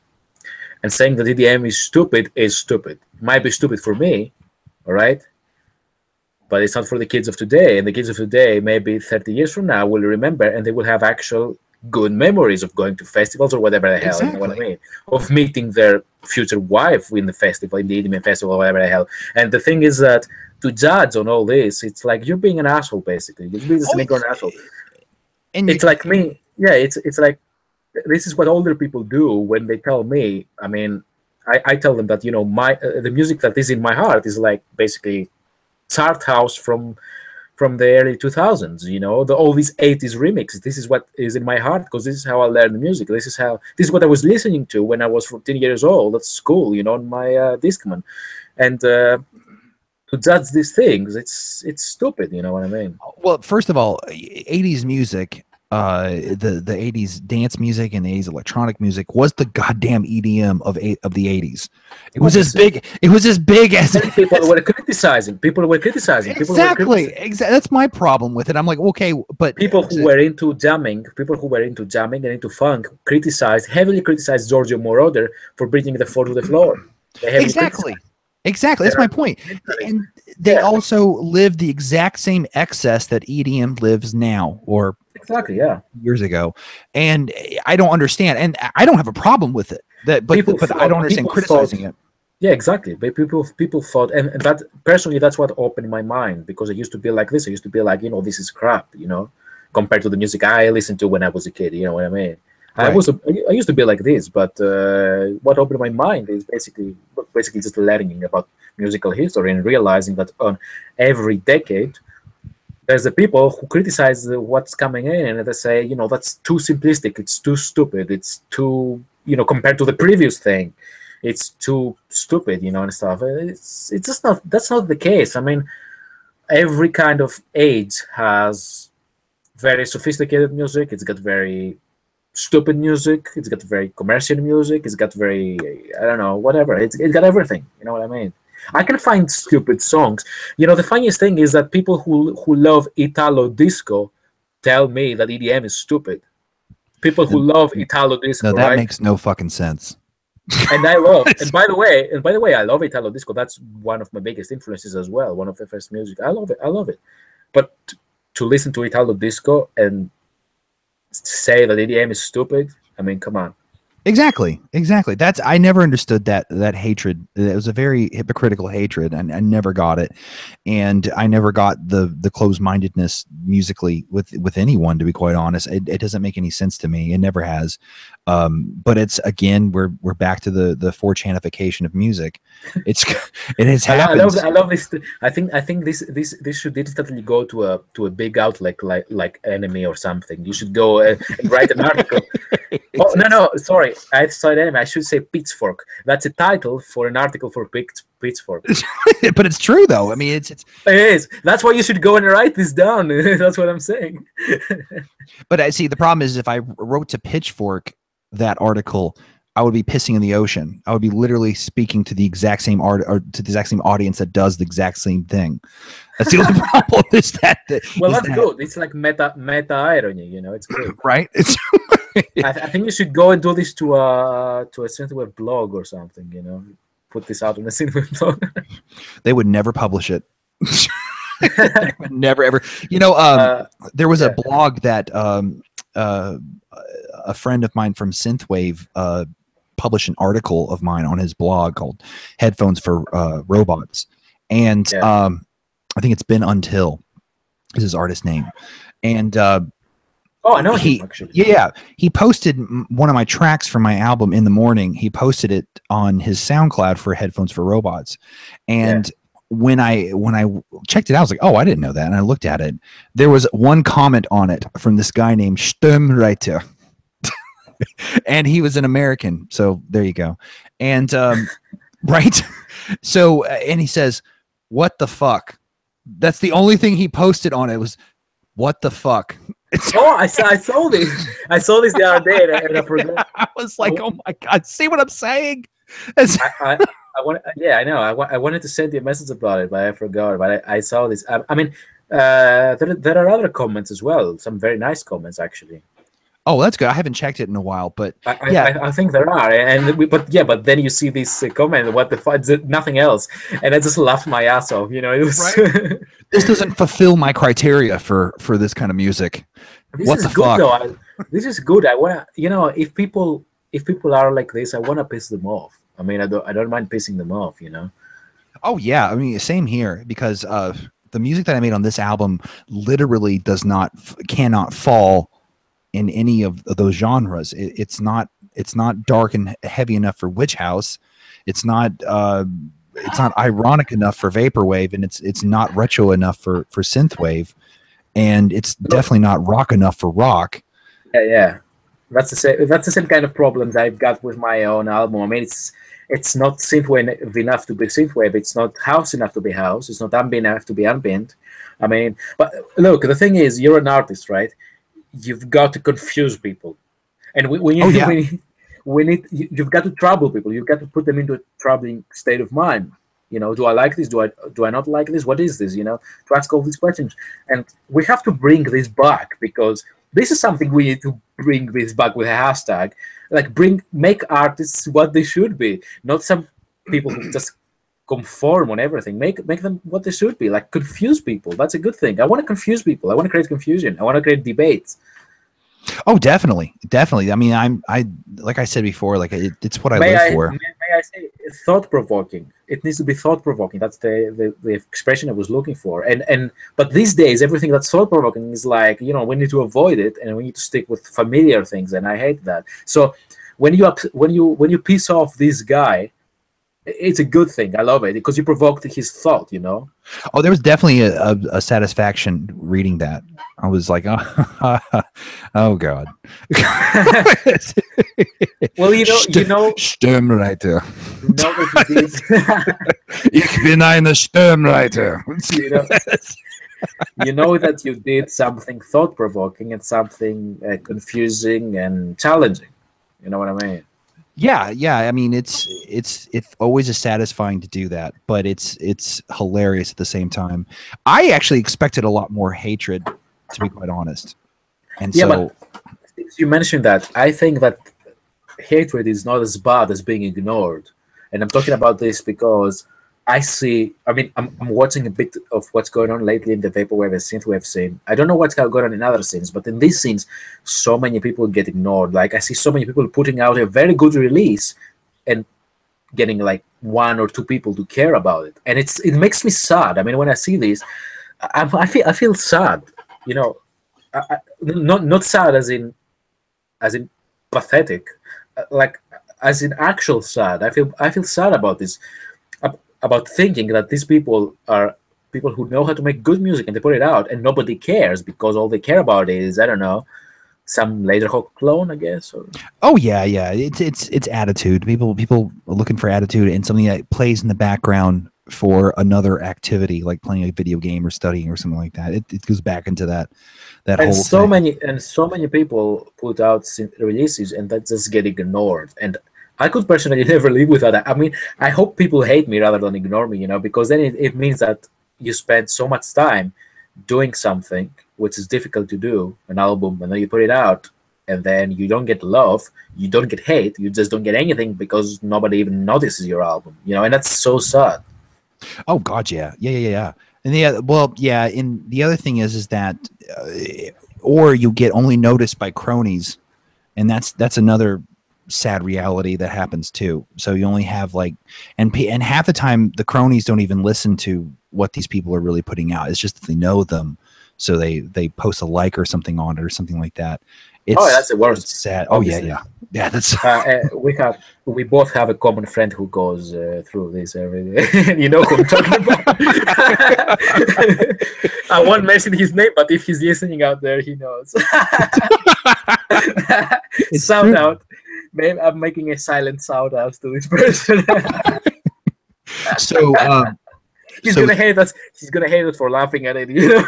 And saying that EDM is stupid. It might be stupid for me, all right? But it's not for the kids of today. And the kids of today, maybe 30 years from now, will remember, and they will have actual good memories of going to festivals or whatever the hell, you know what I mean? Of meeting their future wife in the festival, in the EDM festival, or whatever the hell. And the thing is that to judge on all this, it's like you're being an asshole, basically. You're being an asshole. And it's like me. yeah, it's like this is what older people do when they tell me. I mean, I tell them that, you know, my the music that is in my heart is like basically chart house from the early 2000s, you know, all these 80s remixes. This is what is in my heart because this is how I learned the music. This is what I was listening to when I was 14 years old at school, you know, on my Discman. And to judge these things, it's stupid, you know what I mean? Well, first of all, 80s music, the 80s dance music and the 80s electronic music was the goddamn EDM of the 80s. It was as big. It was as big as people were criticizing. People were criticizing. Exactly. That's my problem with it. I'm like, okay, but people who were into jamming and into funk heavily criticized Giorgio Moroder for bringing the floor to the floor. Exactly. That's my point. And they also live the exact same excess that EDM lives now, or exactly, years ago. And I don't understand, and I don't have a problem with it. But I don't understand criticizing it. Yeah, exactly. But people thought, and that personally, that's what opened my mind, because I used to be like this. I used to be like, you know, this is crap, you know, compared to the music I listened to when I was a kid. You know what I mean? Right. I used to be like this, but what opened my mind is basically just learning about musical history and realizing that on every decade there's the people who criticize what's coming in, and they say, you know, that's too simplistic, it's too stupid, it's too, you know, compared to the previous thing, it's too stupid, you know, and stuff. It's just not. That's not the case. I mean, every kind of age has very sophisticated music. It's got very stupid music, it's got very commercial music, it's got very, I don't know, whatever, it's got everything, you know what I mean? I can find stupid songs. You know, the funniest thing is that people who love Italo disco tell me that EDM is stupid. People who love Italo disco, no, that makes no fucking sense. And I love, and by the way, I love Italo disco. That's one of my biggest influences as well, one of the first music. I love it. But to listen to Italo disco and say that EDM is stupid, I mean, come on. Exactly. That's, I never understood that hatred. It was a very hypocritical hatred, and I never got it. And I never got the closed-mindedness musically with anyone, to be quite honest. It doesn't make any sense to me. It never has. But it's, again, we're back to the 4chanification of music. It has happened. I love this. I think this should definitely go to a big outlet like Enemy or something. You should go and write an article. Oh no, sorry. I said Enemy. I should say Pitchfork. That's a title for an article for Pitchfork. But it's true, though. I mean, it is. That's why you should go and write this down. That's what I'm saying. But I see, the problem is, if I wrote to Pitchfork that article, I would be pissing in the ocean. I would be literally speaking to the exact same to the exact same audience that does the exact same thing. That's the only problem. Is that well, that's good. It's like meta irony, you know. It's good, right? I think you should go and do this to a synthwave blog or something. You know, put this out on a synthwave blog. They would never publish it. Never ever. You know, there was a blog that a friend of mine from Synthwave published an article of mine on his blog called "Headphones for Robots," and I think it's Ben Until is his artist name, and I know him, actually. Yeah, he posted one of my tracks from my album in the morning. He posted it on his SoundCloud for Headphones for Robots, and when I checked it out, I was like, oh, I didn't know that. And I looked at it. There was one comment on it from this guy named Sturmreiter. And he was an American. So there you go. And right. So, and he says, what the fuck? That's the only thing he posted on it was, what the fuck? I saw this. I saw this the other day, and I forgot. I was like, oh my God, see what I'm saying? I know. I wanted to send you a message about it, but I forgot. But I saw this. I mean, there are other comments as well. Some very nice comments, actually. Oh, that's good. I haven't checked it in a while, but I think there are. But then you see this comment. What the fuck? Nothing else, and I just laughed my ass off. You know, it was. Right? This doesn't fulfill my criteria for this kind of music. What the fuck? Though. This is good. I wanna, you know, if people are like this, I wanna piss them off. I mean, I don't mind pissing them off, you know. Oh yeah, I mean, same here, because the music that I made on this album literally cannot fall in any of those genres. It's not dark and heavy enough for witch house. It's not ironic enough for vaporwave, and it's not retro enough for synthwave, and it's definitely not rock enough for rock. Yeah. That's the same kind of problems I've got with my own album. I mean, it's not synthwave enough to be synthwave. It's not house enough to be house. It's not ambient enough to be ambient. I mean, but look, the thing is, you're an artist, right? You've got to confuse people, and you've got to trouble people. You've got to put them into a troubling state of mind. You know, do I like this? Do I not like this? What is this? You know, to ask all these questions, and we have to bring this back, because this is something we need to bring this back with a hashtag. Like, make artists what they should be, not some people who just conform on everything. Make them what they should be. Like, confuse people. That's a good thing. I want to confuse people. I want to create confusion. I want to create debates. Oh, definitely. I mean, I like I said before, like it's what I live for. May I say thought-provoking? It needs to be thought-provoking. That's the expression I was looking for. But these days, everything that's thought-provoking is like, you know, we need to avoid it, and we need to stick with familiar things, and I hate that. So when you piss off this guy, it's a good thing. I love it, because you provoked his thought, you know. Oh, there was definitely a satisfaction reading that. I was like, oh God. Well, you know, Sturmreiter. You know what you did. Ich bin eine Sturmreiter. You know that you did something thought-provoking and something confusing and challenging. You know what I mean? Yeah. I mean, it's always a satisfying to do that, but it's hilarious at the same time. I actually expected a lot more hatred, to be quite honest. And yeah, so, but since you mentioned that, I think that hatred is not as bad as being ignored. And I'm talking about this because I'm watching a bit of what's going on lately in the vaporwave and synthwave scene. I don't know what's going on in other scenes, but in these scenes, so many people get ignored. Like, I see so many people putting out a very good release and getting like 1 or 2 people to care about it, and it makes me sad. I mean, when I see this, I feel sad. You know, not sad as in pathetic, like as in actual sad. I feel sad about this. About thinking that these people are people who know how to make good music, and they put it out and nobody cares, because all they care about is, I don't know, some Laserhawk clone, I guess. Or... Oh yeah. It's attitude. People are looking for attitude and something that plays in the background for another activity, like playing a video game or studying or something like that. It goes back into that and whole so thing. so many people put out releases and that just get ignored. And I could personally never live without that. I mean, I hope people hate me rather than ignore me, you know, because then it means that you spend so much time doing something which is difficult to do, an album, and then you put it out, and then you don't get love, you don't get hate, you just don't get anything because nobody even notices your album, you know, and that's so sad. Oh God, yeah. And and the other thing is that, or you get only noticed by cronies, and that's another sad reality that happens too. So you only have like, and half the time the cronies don't even listen to what these people are really putting out. It's just that they know them, so they post a like or something on it or something like that. That's the worst. It's sad. Obviously. Oh yeah. That's we both have a common friend who goes through this every day. You know who I'm talking about. I won't mention his name, but if he's listening out there, he knows. Shout out. Maybe I'm making a silent shout out to this person. So he's gonna hate us. He's gonna hate us for laughing at it. You know?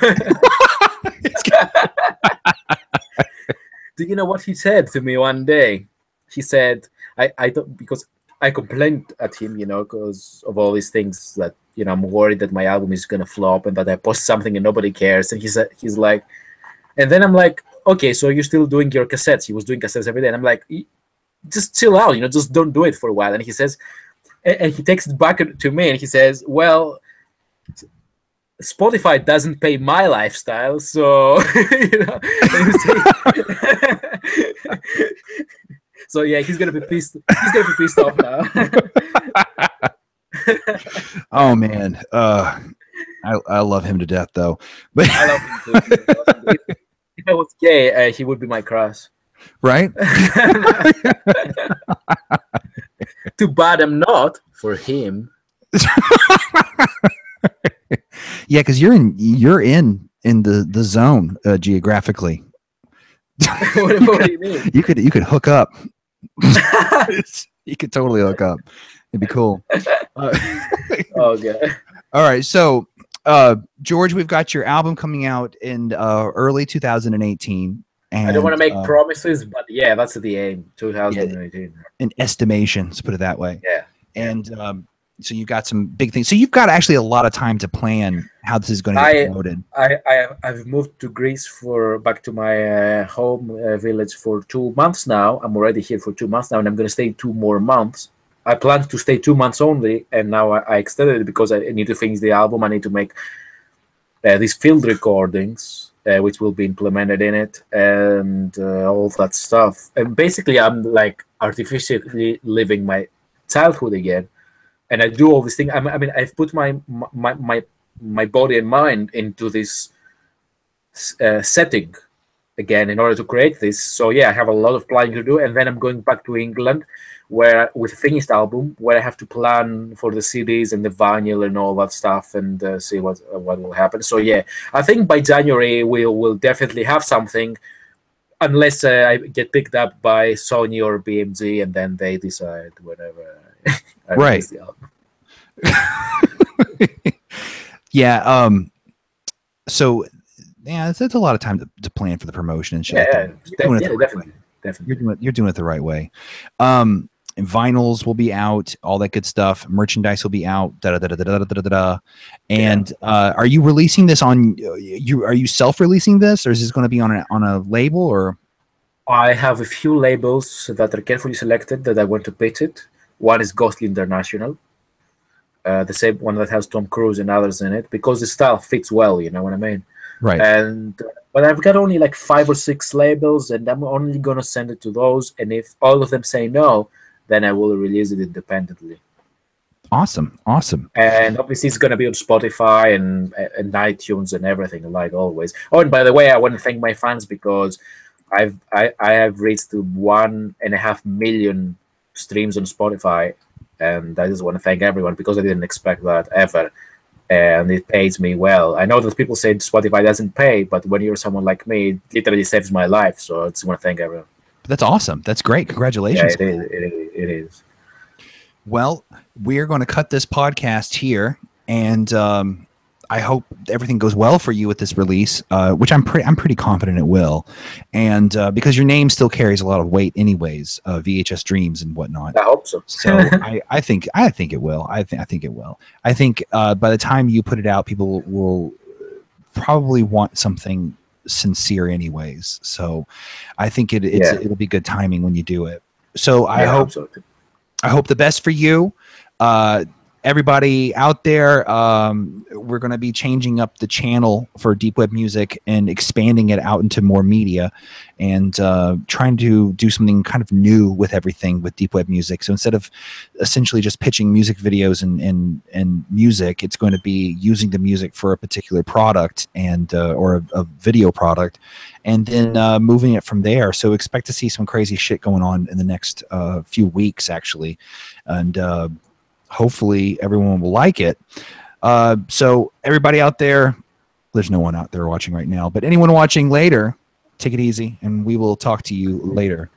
Do you know what he said to me one day? He said, I don't, because I complained at him, you know, because of all these things that, you know, I'm worried that my album is gonna flop and that I post something and nobody cares. And he's like, and then I'm like, okay, so you're still doing your cassettes. He was doing cassettes every day, and I'm like, just chill out, you know, just don't do it for a while. And he says, and he takes it back to me, and he says, well, Spotify doesn't pay my lifestyle, so you know. So yeah, he's gonna be pissed. He's gonna be pissed off now. Oh man, I love him to death, though. But I love him too. I was gay, he would be my crush. Right? Too bad I'm not for him. Yeah, because you're in the zone geographically. What do you mean? You could hook up. You could totally hook up. It'd be cool. Okay. All right, so George, we've got your album coming out in early 2018. And, I don't want to make promises, but yeah, that's the aim. 2018. Yeah, in estimations, put it that way. Yeah. And so you've got some big things. So you've got actually a lot of time to plan how this is going to get promoted. I've moved to Greece back to my home village for 2 months now. I'm already here for 2 months now, and I'm going to stay 2 more months. I planned to stay 2 months only, and now I extended it because I need to finish the album. I need to make these field recordings, which will be implemented in it, and all that stuff. And basically, I'm like artificially living my childhood again, and I do all these things. I mean, I've put my body and mind into this setting again in order to create this. So yeah, I have a lot of planning to do, and then I'm going back to England, where with a finished album, where I have to plan for the CDs and the vinyl and all that stuff, and see what will happen. So yeah, I think by January we'll definitely have something, unless I get picked up by Sony or BMG, and then they decide whatever. I release the album. Yeah. So yeah, it's a lot of time to plan for the promotion and shit. Yeah, definitely. You're doing it the right way. And vinyls will be out, all that good stuff. Merchandise will be out. And are you releasing this on? Are you self-releasing this, or is this going to be on a label? Or I have a few labels that are carefully selected that I want to pitch it. One is Ghostly International, the same one that has Tom Cruise and others in it, because the style fits well. You know what I mean? Right. And but I've got only like 5 or 6 labels, and I'm only gonna send it to those. And if all of them say no, then I will release it independently. Awesome. And obviously it's gonna be on Spotify and iTunes and everything, like always. Oh, and by the way, I want to thank my fans, because I have reached 1.5 million streams on Spotify, and I just want to thank everyone, because I didn't expect that ever. And it pays me well. I know that people say Spotify doesn't pay, but when you're someone like me, it literally saves my life. So I just want to thank everyone. That's awesome. That's great. Congratulations. Yeah, it is. Well, we're going to cut this podcast here, and I hope everything goes well for you with this release, which I'm pretty confident it will, and because your name still carries a lot of weight, anyways. VHS Dreams and whatnot. I hope so. So I think it will. I think it will. I think by the time you put it out, people will probably want something sincere, anyways. So I think it'll be good timing when you do it. So I hope the best for you. Everybody out there, we're going to be changing up the channel for Deep Web Music and expanding it out into more media, and trying to do something kind of new with everything with Deep Web Music. So instead of essentially just pitching music videos and music, it's going to be using the music for a particular product and or a video product, and then moving it from there. So expect to see some crazy shit going on in the next few weeks, actually, and hopefully everyone will like it. So everybody out there, there's no one out there watching right now, but anyone watching later, take it easy, and we will talk to you later.